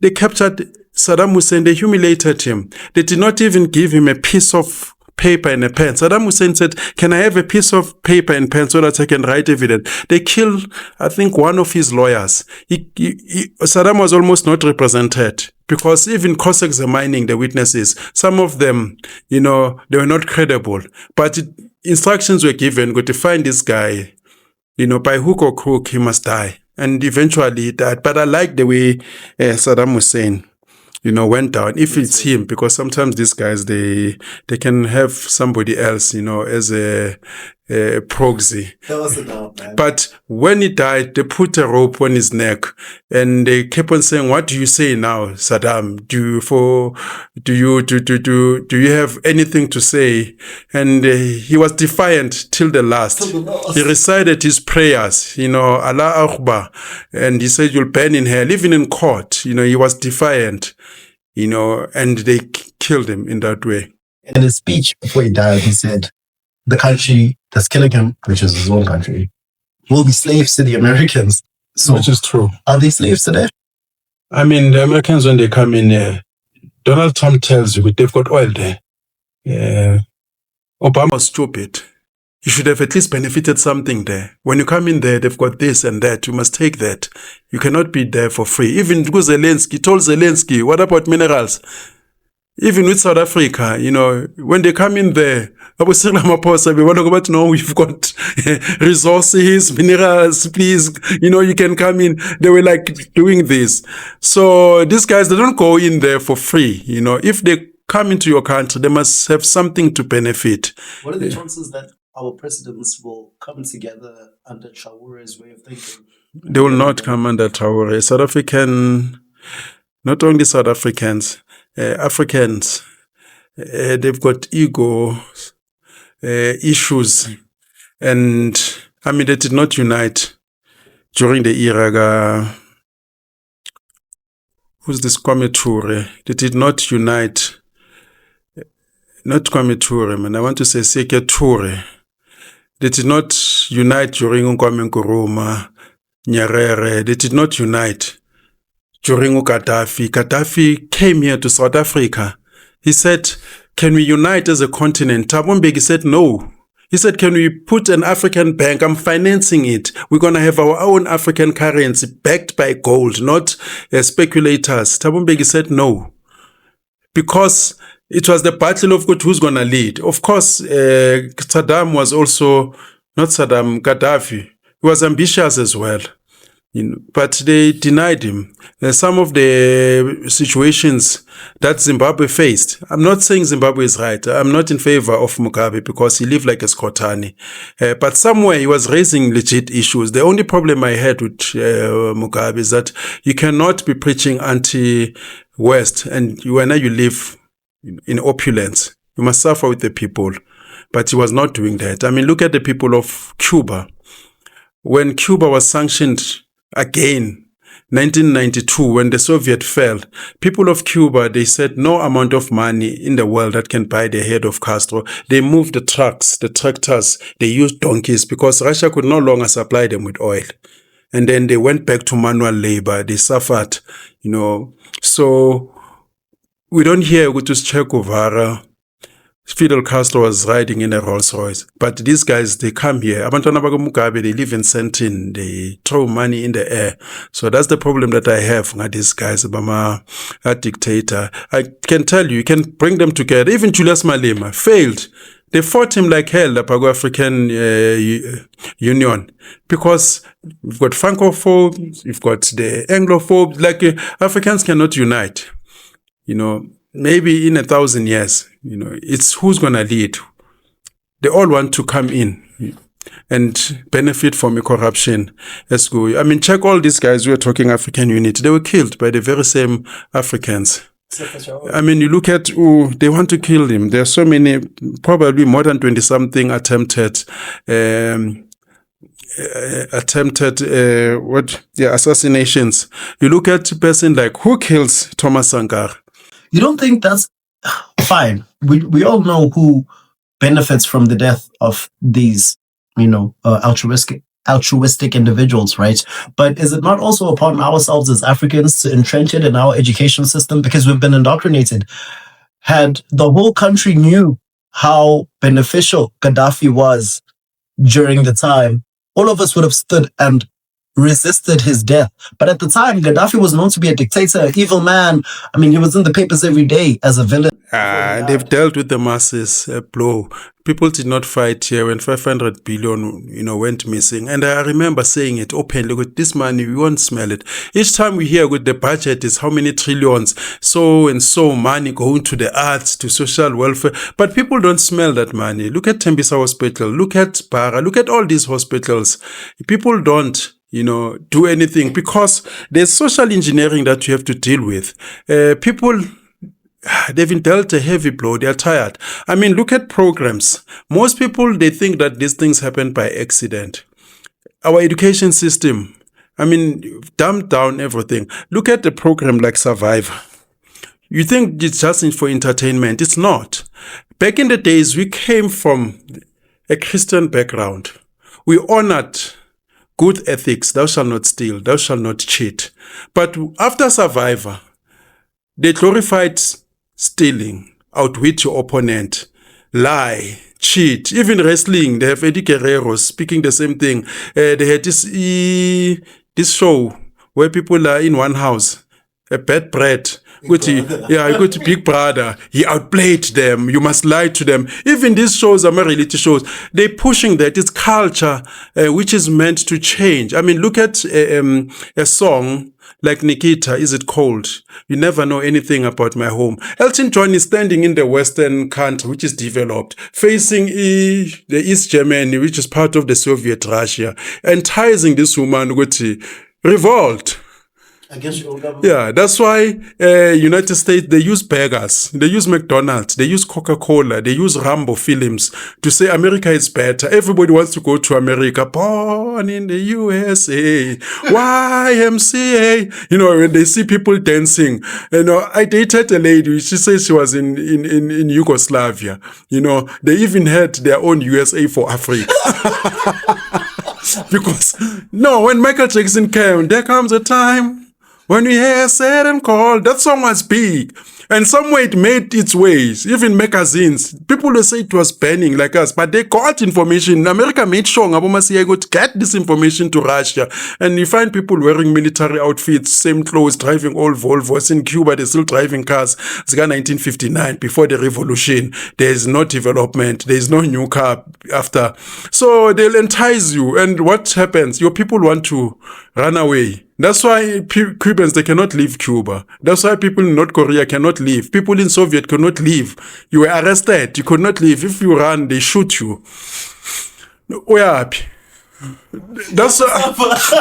they captured Saddam Hussein, they humiliated him. They did not even give him a piece of paper and a pen. Saddam Hussein said, can I have a piece of paper and pen so that I can write evidence? They killed, I think, one of his lawyers. Saddam was almost not represented because even cross-examining the witnesses, some of them, they were not credible. But instructions were given, go to find this guy, by hook or crook, he must die. And eventually he died. But I like the way Saddam Hussein went down. If it's him, because sometimes these guys, they can have somebody else, as a proxy. That was the doubt, man. But when he died, they put a rope on his neck and they kept on saying, what do you say now, Saddam? Do you have anything to say? And he was defiant till the last. He recited his prayers, Allah Akbar. And he said, you'll burn in hell. Even in court, he was defiant, and they killed him in that way. In his speech before he died, he said, the country that's killing him, which is his own country, will be slaves to the Americans. So, which is true. Are they slaves today? I mean, the Americans, when they come in, Donald Trump tells you they've got oil there. Obama was stupid. You should have at least benefited something there. When you come in there, they've got this and that. You must take that. You cannot be there for free. Even Zelensky told Zelensky, what about minerals? Even with South Africa, when they come in there, Ramaphosa, we want to know we've got resources, minerals, please, you can come in. They were like doing this. So these guys, they don't go in there for free. If they come into your country, they must have something to benefit. What are the chances that our presidents will come together under Traore's way of thinking? They will not come under Traore. South African, not only South Africans, Africans, they've got ego issues, and I mean they did not unite during the era. Who's this Kwame Ture? They did not unite. Not Kwame Ture, man. I want to say Seke Ture. They did not unite during Kwame Nkrumah, Nyerere. They did not unite during Gaddafi. Gaddafi came here to South Africa. He said, can we unite as a continent? Thabo Mbeki said no. He said, can we put an African bank? I'm financing it. We're going to have our own African currency backed by gold, not speculators. Thabo Mbeki said no. Because it was the battle of who's going to lead. Of course, Saddam was also, not Saddam, Gaddafi. He was ambitious as well. But they denied him. Some of the situations that Zimbabwe faced, I'm not saying Zimbabwe is right. I'm not in favor of Mugabe because he lived like a Skotani. But somewhere he was raising legit issues. The only problem I had with Mugabe is that you cannot be preaching anti-West and when you live in opulence. You must suffer with the people. But he was not doing that. I mean, look at the people of Cuba. When Cuba was sanctioned again, 1992, when the Soviet fell, people of Cuba, they said no amount of money in the world that can buy the head of Castro. They moved the trucks, the tractors, they used donkeys because Russia could no longer supply them with oil. And then they went back to manual labor. They suffered, So we don't hear Gutus Che Guevara. Fidel Castro was riding in a Rolls Royce. But these guys, they come here. Abantwana baka Mugabe, they live in Sentin. They throw money in the air. So that's the problem that I have with these guys. Obama, a dictator. I can tell you can bring them together. Even Julius Malema failed. They fought him like hell, the Pan-African Union. Because we've got Francophobes, we've got the Anglophobes. Like Africans cannot unite. Maybe in 1,000 years, it's who's going to lead. They all want to come in and benefit from the corruption. I mean, check all these guys who are talking African unity. They were killed by the very same Africans. I mean, you look at they want to kill him. There are so many, probably more than 20-something attempted assassinations. You look at a person like who kills Thomas Sankara. You don't think that's fine? We all know who benefits from the death of these, altruistic altruistic individuals, right? But is it not also upon ourselves as Africans to entrench it in our education system, because we've been indoctrinated? Had the whole country knew how beneficial Gaddafi was during the time, all of us would have stood and resisted his death. But at the time, Gaddafi was known to be a dictator, an evil man. I mean, he was in the papers every day as a villain. They've dealt with the masses blow. People did not fight here when 500 billion, went missing. And I remember saying it openly, with this money, we won't smell it. Each time we hear with the budget is how many trillions, so and so money going to the arts, to social welfare. But people don't smell that money. Look at Tembisa Hospital. Look at Para. Look at all these hospitals. People don't do anything because there's social engineering that you have to deal with. People, they've been dealt a heavy blow. They're tired. I mean, look at programs. Most people, they think that these things happen by accident. Our education system, I mean, dumbed down everything. Look at the program like Survivor. You think it's just for entertainment. It's not. Back in the days, we came from a Christian background. We honored good ethics. Thou shalt not steal. Thou shalt not cheat. But after Survivor, they glorified stealing, outwit your opponent, lie, cheat. Even wrestling, they have Eddie Guerrero speaking the same thing. They had this show where people are in one house, a bad bread. You go to Big Brother. He outplayed them. You must lie to them. Even these shows are reality shows. They're pushing that. It's culture which is meant to change. I mean, look at a song like Nikita, Is It Cold? You never know anything about my home. Elton John is standing in the Western country, which is developed, facing the East Germany, which is part of the Soviet Russia, enticing this woman with revolt. Against your own government. Yeah, that's why United States, they use burgers, they use McDonald's, they use Coca-Cola, they use Rambo films to say America is better. Everybody wants to go to America. Born in the USA, YMCA. When they see people dancing. I dated a lady, she says she was in Yugoslavia. They even had their own USA for Africa. Because, when Michael Jackson came, there comes a time when we hear said and called, that song was big. And somewhere it made its ways. Even magazines. People will say it was banning like us, but they got information. America made sure to get this information to Russia. And you find people wearing military outfits, same clothes, driving old Volvos. In Cuba, they're still driving cars. It's 1959, before the revolution. There is no development. There is no new car after. So they'll entice you. And what happens? Your people want to run away. That's why Cubans, they cannot leave Cuba. That's why people in North Korea cannot leave. People in Soviet cannot leave. You were arrested. You could not leave. If you run, they shoot you. We're happy. That's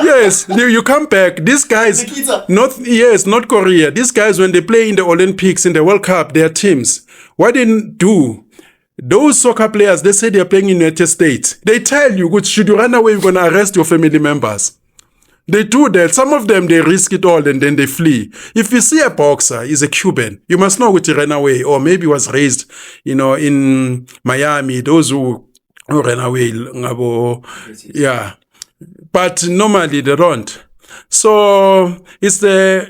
yes. You come back. These guys, North Korea. These guys, when they play in the Olympics, in the World Cup, their teams, what they do? Those soccer players, they say they are playing in the United States. They tell you, should you run away, we're gonna arrest your family members. They do that. Some of them, they risk it all and then they flee. If you see a boxer, he's a Cuban, you must know he ran away or maybe was raised, in Miami, those who ran away. Yeah. But normally they don't. So it's the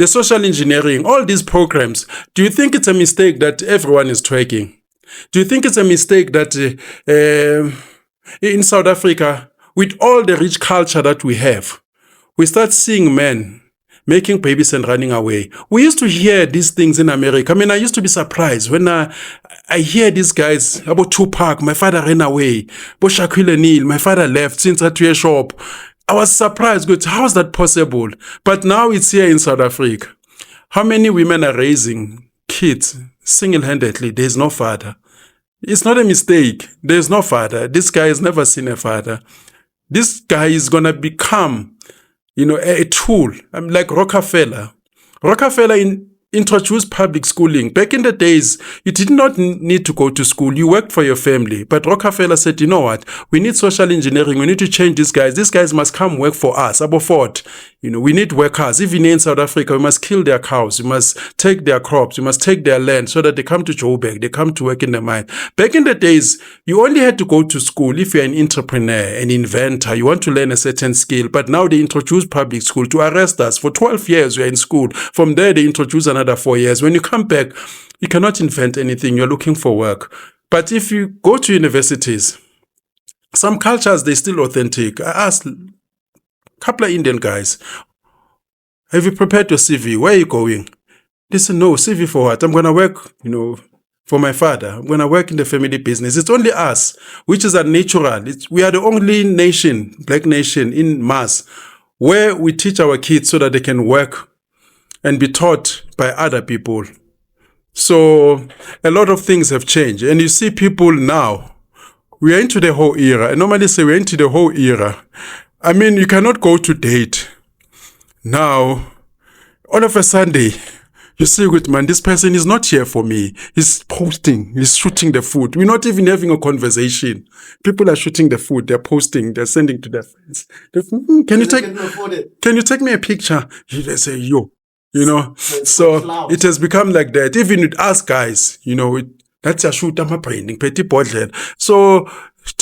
social engineering, all these programs. Do you think it's a mistake that everyone is tracking? Do you think it's a mistake that in South Africa, with all the rich culture that we have, we start seeing men making babies and running away? We used to hear these things in America. I mean, I used to be surprised when I hear these guys about Tupac, my father ran away, about Shaquille O'Neal, my father left since at your shop. I was surprised. Good, how is that possible? But now it's here in South Africa. How many women are raising kids single-handedly? There's no father. It's not a mistake. There's no father. This guy has never seen a father. This guy is going to become, a tool. I'm like Rockefeller. Rockefeller introduced public schooling. Back in the days, you did not need to go to school. You worked for your family. But Rockefeller said, you know what? We need social engineering. We need to change these guys. These guys must come work for us. Abofort. We need workers. Even in South Africa, we must kill their cows. We must take their crops. We must take their land so that they come to Joburg. They come to work in the mine. Back in the days, you only had to go to school if you're an entrepreneur, an inventor. You want to learn a certain skill. But now they introduce public school to arrest us. For 12 years, we're in school. From there, they introduce another 4 years. When you come back, you cannot invent anything. You're looking for work. But if you go to universities, some cultures, they're still authentic. I asked a couple of Indian guys, have you prepared your CV? Where are you going? They said, no, CV for what? I'm going to work, for my father. I'm going to work in the family business. It's only us, which is unnatural. We are the only nation, black nation in mass, where we teach our kids so that they can work and be taught by other people. So a lot of things have changed. And you see people now, we are into the whole era. I normally say we're into the whole era. I mean, you cannot go to date. Now, all of a Sunday, you see, good man, this person is not here for me. He's posting, he's shooting the food. We're not even having a conversation. People are shooting the food, they're posting, they're sending to their friends. Can you take me a picture? They say, yo, so it has become like that. Even with us guys, that's a shoot, I'm a painting, petty portrait. So,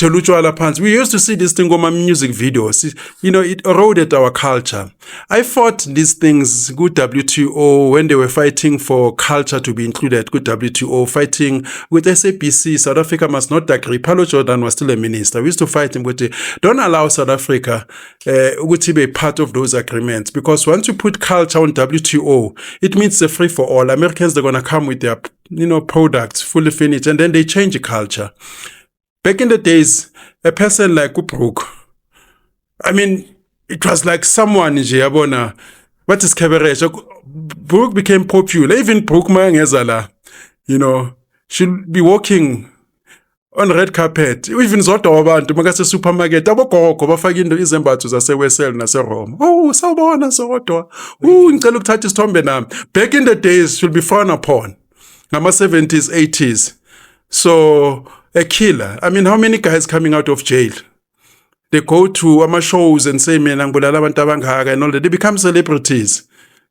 we used to see this thing on my music videos. It eroded our culture. I fought these things, good WTO, when they were fighting for culture to be included, good WTO, fighting with SAPC, South Africa must not agree. Paulo Jordan was still a minister. We used to fight him, but don't allow South Africa to be part of those agreements. Because once you put culture on WTO, it means the free for all. Americans, they're going to come with their, products fully finished, and then they change the culture. Back in the days, a person like Brooke, I mean, it was like someone in Jabona. What is Cabaret? Brooke became popular. Even Brooke Mangezala, she'll be walking on red carpet. Even Zoto abantu magase supermarket abokoko bafaka into izembatho zasewesel naseRoma. Oh, sawubona Zoto. Ngicela ukuthatha isithombe nami. Back in the days, she'll be frowned upon. Ngama 70s, 80s. So a killer. I mean, how many guys coming out of jail? They go to ama shows and say, "Man, angibulala abantu abangaka," and all that. They become celebrities,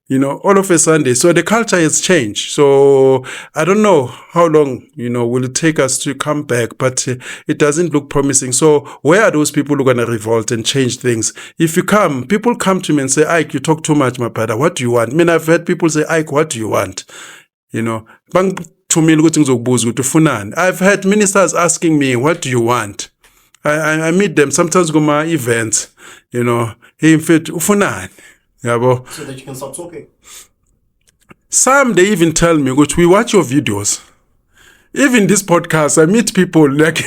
all of a Sunday. So the culture has changed. So I don't know how long, will it take us to come back, but it doesn't look promising. So where are those people who are going to revolt and change things? If you come, people come to me and say, "Ike, you talk too much, my brother. What do you want?" I mean, I've heard people say, "Ike, what do you want?" I've had ministers asking me, what do you want? I meet them sometimes go my events, hey, in fact, ufunani. So that you can stop talking. Some, they even tell me, which we watch your videos. Even this podcast, I meet people like,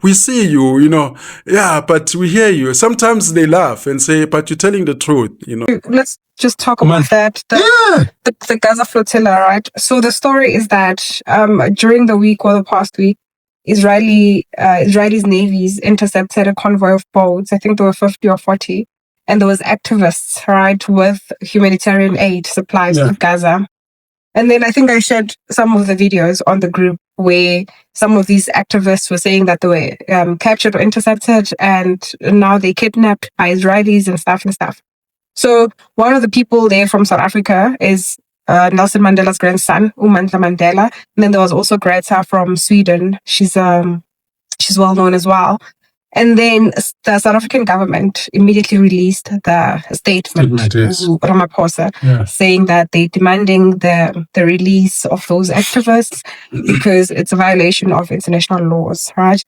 we see you, but we hear you. Sometimes they laugh and say, but you're telling the truth, Let's just talk about that. The Gaza Flotilla, right? So the story is that during the week or the past week, Israelis navies intercepted a convoy of boats. I think there were 50 or 40. And there was activists, right, with humanitarian aid supplies in Gaza. And then I think I shared some of the videos on the group where some of these activists were saying that they were captured or intercepted and now they kidnapped by Israelis and stuff. So one of the people there from South Africa is Nelson Mandela's grandson, Mandla Mandela. And then there was also Greta from Sweden. She's well known as well. And then the South African government immediately released the statement, Ramaphosa, saying that they're demanding the release of those activists because it's a violation of international laws, right?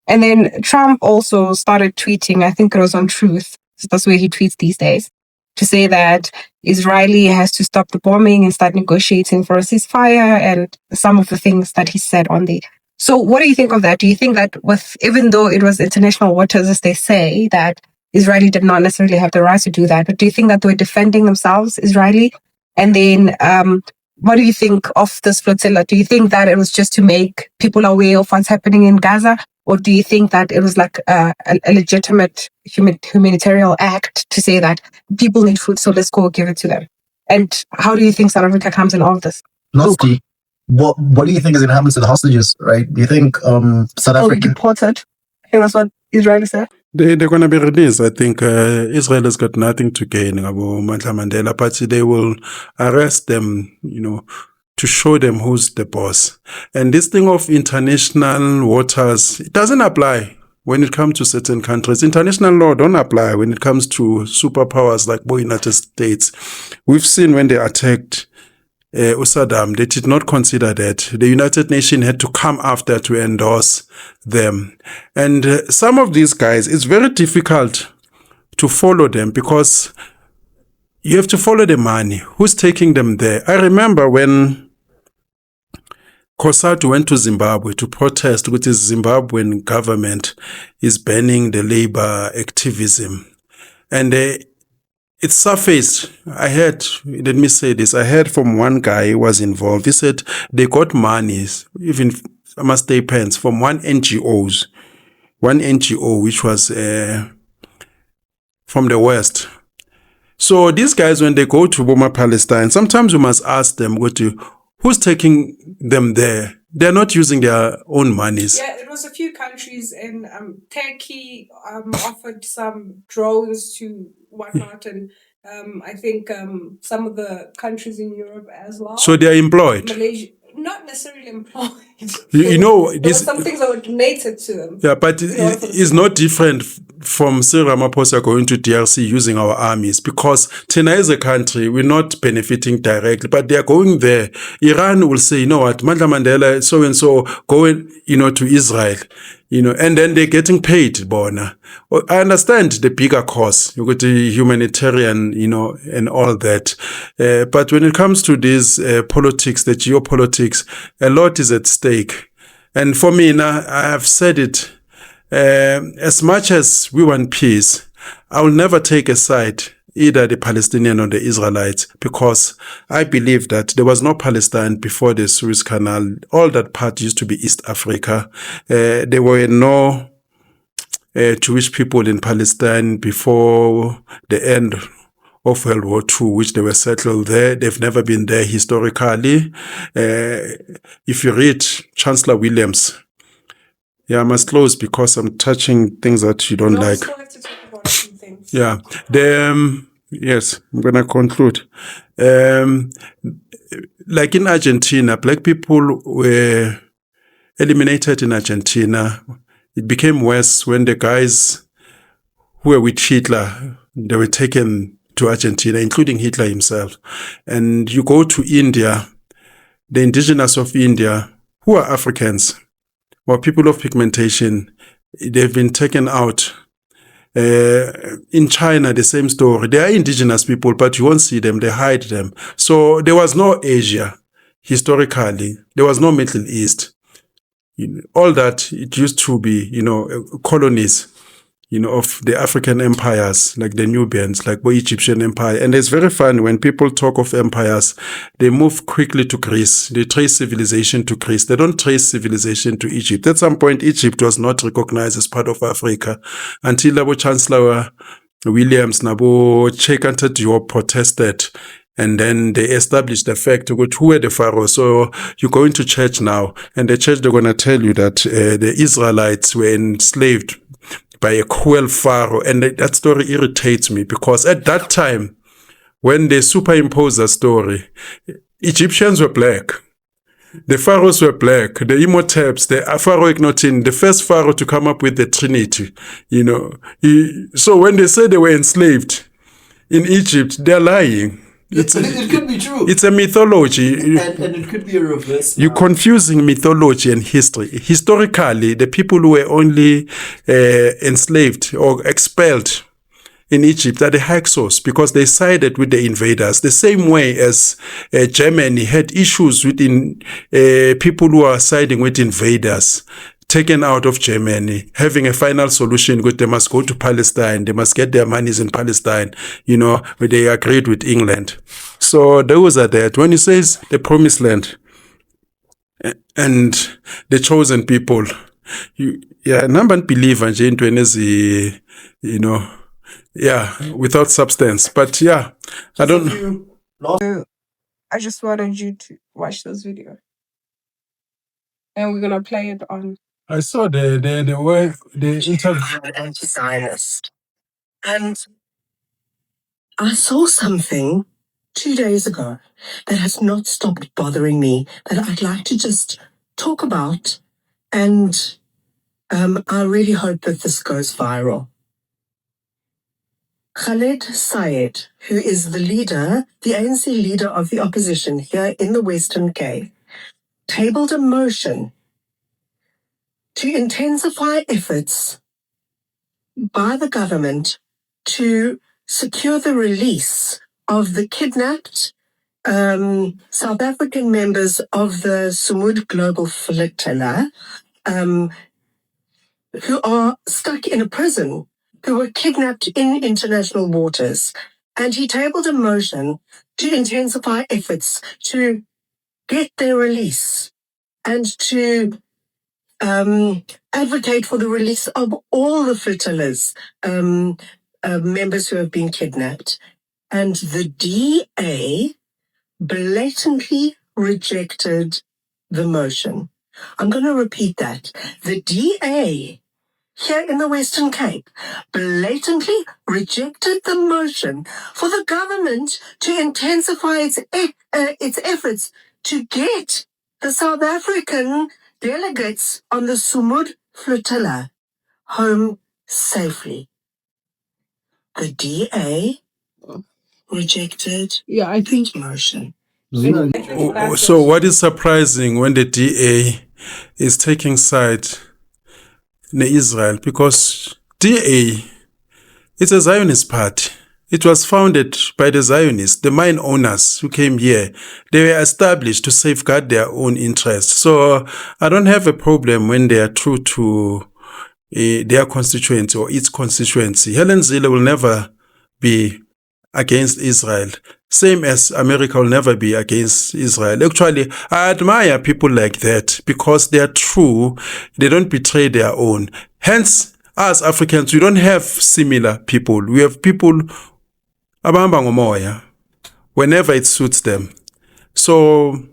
And then Trump also started tweeting, I think it was on Truth, so that's where he tweets these days, to say that Israel has to stop the bombing and start negotiating for a ceasefire and some of the things that he said on the... So what do you think of that? Do you think that even though it was international waters, as they say, that Israel did not necessarily have the right to do that, but do you think that they were defending themselves, Israeli? And then what do you think of this flotilla? Do you think that it was just to make people aware of what's happening in Gaza? Or do you think that it was like a legitimate humanitarian act to say that people need food, so let's go give it to them? And how do you think South Africa comes in all of this? Nathi, what do you think is going to happen to the hostages, right? Do you think South Africa... deported. It was what Israeli said? They're going to be released. I think Israel has got nothing to gain, Madlanga Mandela, but they will arrest them, to show them who's the boss. And this thing of international waters, it doesn't apply when it comes to certain countries. International law don't apply when it comes to superpowers like the United States. We've seen when they attacked Saddam, they did not consider that. The United Nations had to come after to endorse them. And some of these guys, it's very difficult to follow them because you have to follow the money. Who's taking them there? I remember when COSATU went to Zimbabwe to protest with the Zimbabwean government is banning the labor activism. And it surfaced. I heard from one guy who was involved. He said they got monies, even must pay pence, from one NGO, which was from the West. So these guys, when they go to Boma, Palestine, sometimes you must ask them, who's taking them there? They're not using their own monies. Yeah, it was a few countries in Turkey offered some drones to whatnot, and I think some of the countries in Europe as well. So they are employed. Malaysia, not necessarily employed. There were some things that were donated to them. Yeah, but it's not different from Cyril Ramaphosa going to DRC using our armies, because China is a country, we're not benefiting directly, but they are going there. Iran will say, you know what, Madlanga Mandela, so-and-so, going, to Israel, and then they're getting paid, Bona. I understand the bigger cause, you got the humanitarian, and all that. But when it comes to this politics, the geopolitics, a lot is at stake. And for me, now, I have said it, as much as we want peace, I will never take a side, either the Palestinian or the Israelites, because I believe that there was no Palestine before the Suez Canal. All that part used to be East Africa. There were no Jewish people in Palestine before the end of World War II, which they were settled there. They've never been there historically. If you read Chancellor Williams, I must close because I'm touching things that you don't like. Still have to talk about a few things. Yeah. Yes, I'm going to conclude. Like in Argentina, black people were eliminated in Argentina. It became worse when the guys who were with Hitler, they were taken to Argentina, including Hitler himself. And you go to India, the indigenous of India, who are Africans, or people of pigmentation, they've been taken out. In China, the same story. They are indigenous people, but you won't see them. They hide them. So there was no Asia historically. There was no Middle East. All that, it used to be, colonies, of the African empires, like the Nubians, like the Egyptian empire. And it's very funny when people talk of empires, they move quickly to Greece. They trace civilization to Greece. They don't trace civilization to Egypt. At some point, Egypt was not recognized as part of Africa until Labo Chancellor Williams, Nabo Sheikh Anta Diop protested. And then they established the fact who were the pharaohs. So you go into church now, and the church, they're going to tell you that the Israelites were enslaved by a cruel pharaoh. And that story irritates me, because at that time, when they superimpose the story, Egyptians were black. The pharaohs were black. The Imhotep's, the Pharaoh Akhenaten, the first pharaoh to come up with the Trinity, So when they say they were enslaved in Egypt, they're lying. It could be true. It's a mythology. And it could be a reverse. You're confusing mythology and history. Historically, the people who were only enslaved or expelled in Egypt are the Hyksos, because they sided with the invaders. The same way as Germany had issues with people who are siding with invaders, taken out of Germany, having a final solution, they must go to Palestine, they must get their monies in Palestine, where they agreed with England. So those are that. When he says the promised land and the chosen people, number believer into without substance. But I don't know. I just wanted you to watch this video. And we're going to play it on I saw the interview. I'm an anti-Zionist. And I saw something 2 days ago that has not stopped bothering me that I'd like to just talk about. And I really hope that this goes viral. Khaled Syed, who is the ANC leader of the opposition here in the Western Cape, tabled a motion to intensify efforts by the government to secure the release of the kidnapped South African members of the Sumud Global Flotilla, who are stuck in a prison, who were kidnapped in international waters. And he tabled a motion to intensify efforts to get their release and to advocate for the release of all the flotillas, members who have been kidnapped. And the DA blatantly rejected the motion. I'm going to repeat that. The DA here in the Western Cape blatantly rejected the motion for the government to intensify its efforts to get the South African delegates on the Sumud Flotilla home safely. The DA rejected the motion. So what is surprising when the DA is taking side in Israel? Because DA is a Zionist party. It was founded by the Zionists, the mine owners who came here. They were established to safeguard their own interests. So I don't have a problem when they are true to their constituency or its constituency. Helen Zille will never be against Israel, same as America will never be against Israel. Actually, I admire people like that because they are true. They don't betray their own. Hence, as Africans, we don't have similar people. We have people abamba ngomoya whenever it suits them. So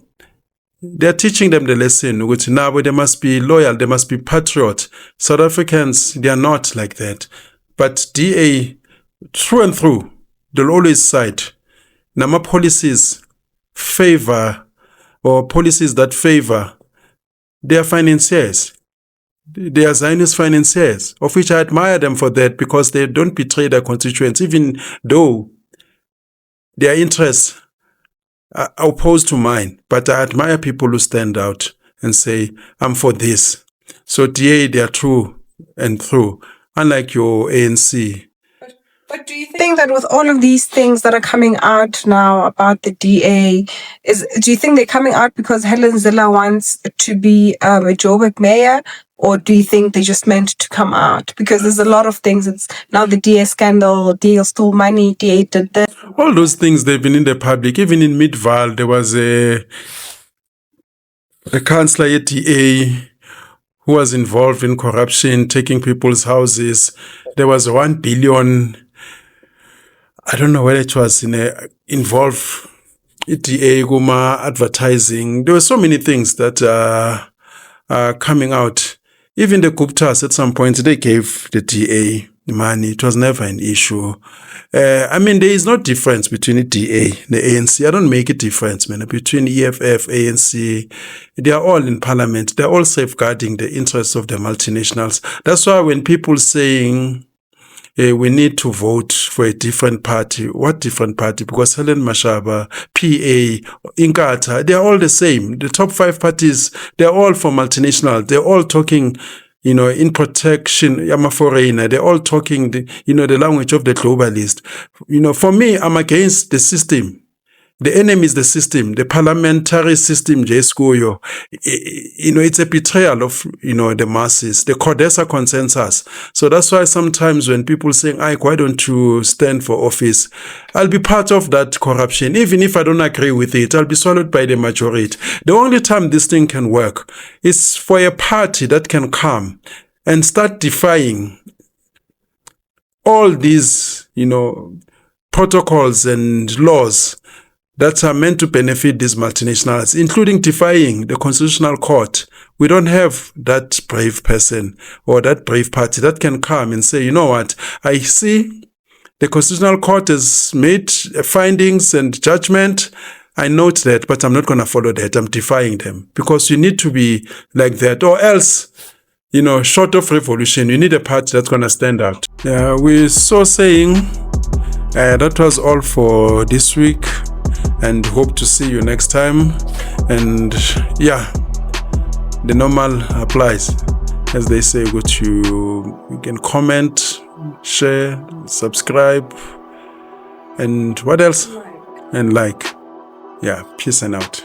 they're teaching them the lesson, which now they must be loyal, they must be patriot. South Africans, they are not like that. But DA, through and through, they'll always side. Nama policies favor, or policies that favor their financiers. They are Zionist financiers, of which I admire them for that because they don't betray their constituents, even though their interests are opposed to mine. But I admire people who stand out and say, I'm for this. So DA, they are true and through, unlike your ANC. But do you think that with all of these things that are coming out now about the DA, do you think they're coming out because Helen Zille wants to be a Joburg mayor? Or do you think they just meant to come out? Because there's a lot of things. It's now the DA scandal, DA stole money, DA did this. All those things, they've been in the public. Even in Midval, there was a councillor at DA who was involved in corruption, taking people's houses. There was 1 billion, I don't know whether it was involved DA, Guma, advertising. There were so many things that are coming out. Even the Guptas at some point, they gave the DA money. It was never an issue. I mean, there is no difference between the DA and the ANC. I don't make a difference, man. Between EFF, ANC, they are all in parliament. They're all safeguarding the interests of the multinationals. That's why when people saying we need to vote for a different party. What different party? Because Helen Mashaba, PA, Inkatha, they're all the same. The top 5 parties, they're all for multinational. They're all talking, in protection, I'm a foreigner. They're all talking, the language of the globalist. For me, I'm against the system. The enemy is the system, the parliamentary system, Jeskuyo. It's a betrayal of, the masses, the Codesa consensus. So that's why sometimes when people say, Ike, why don't you stand for office? I'll be part of that corruption. Even if I don't agree with it, I'll be swallowed by the majority. The only time this thing can work is for a party that can come and start defying all these, protocols and laws that are meant to benefit these multinationals, including defying the Constitutional Court, we don't have that brave person or that brave party that can come and say, you know what, I see the Constitutional Court has made findings and judgment. I note that, but I'm not going to follow that. I'm defying them. Because you need to be like that, or else, short of revolution, you need a party that's going to stand out. Yeah, we're so saying that was all for this week, and hope to see you next time. And yeah, the normal applies. As they say, you can comment, share, subscribe, and what else? And like. Yeah, peace and out.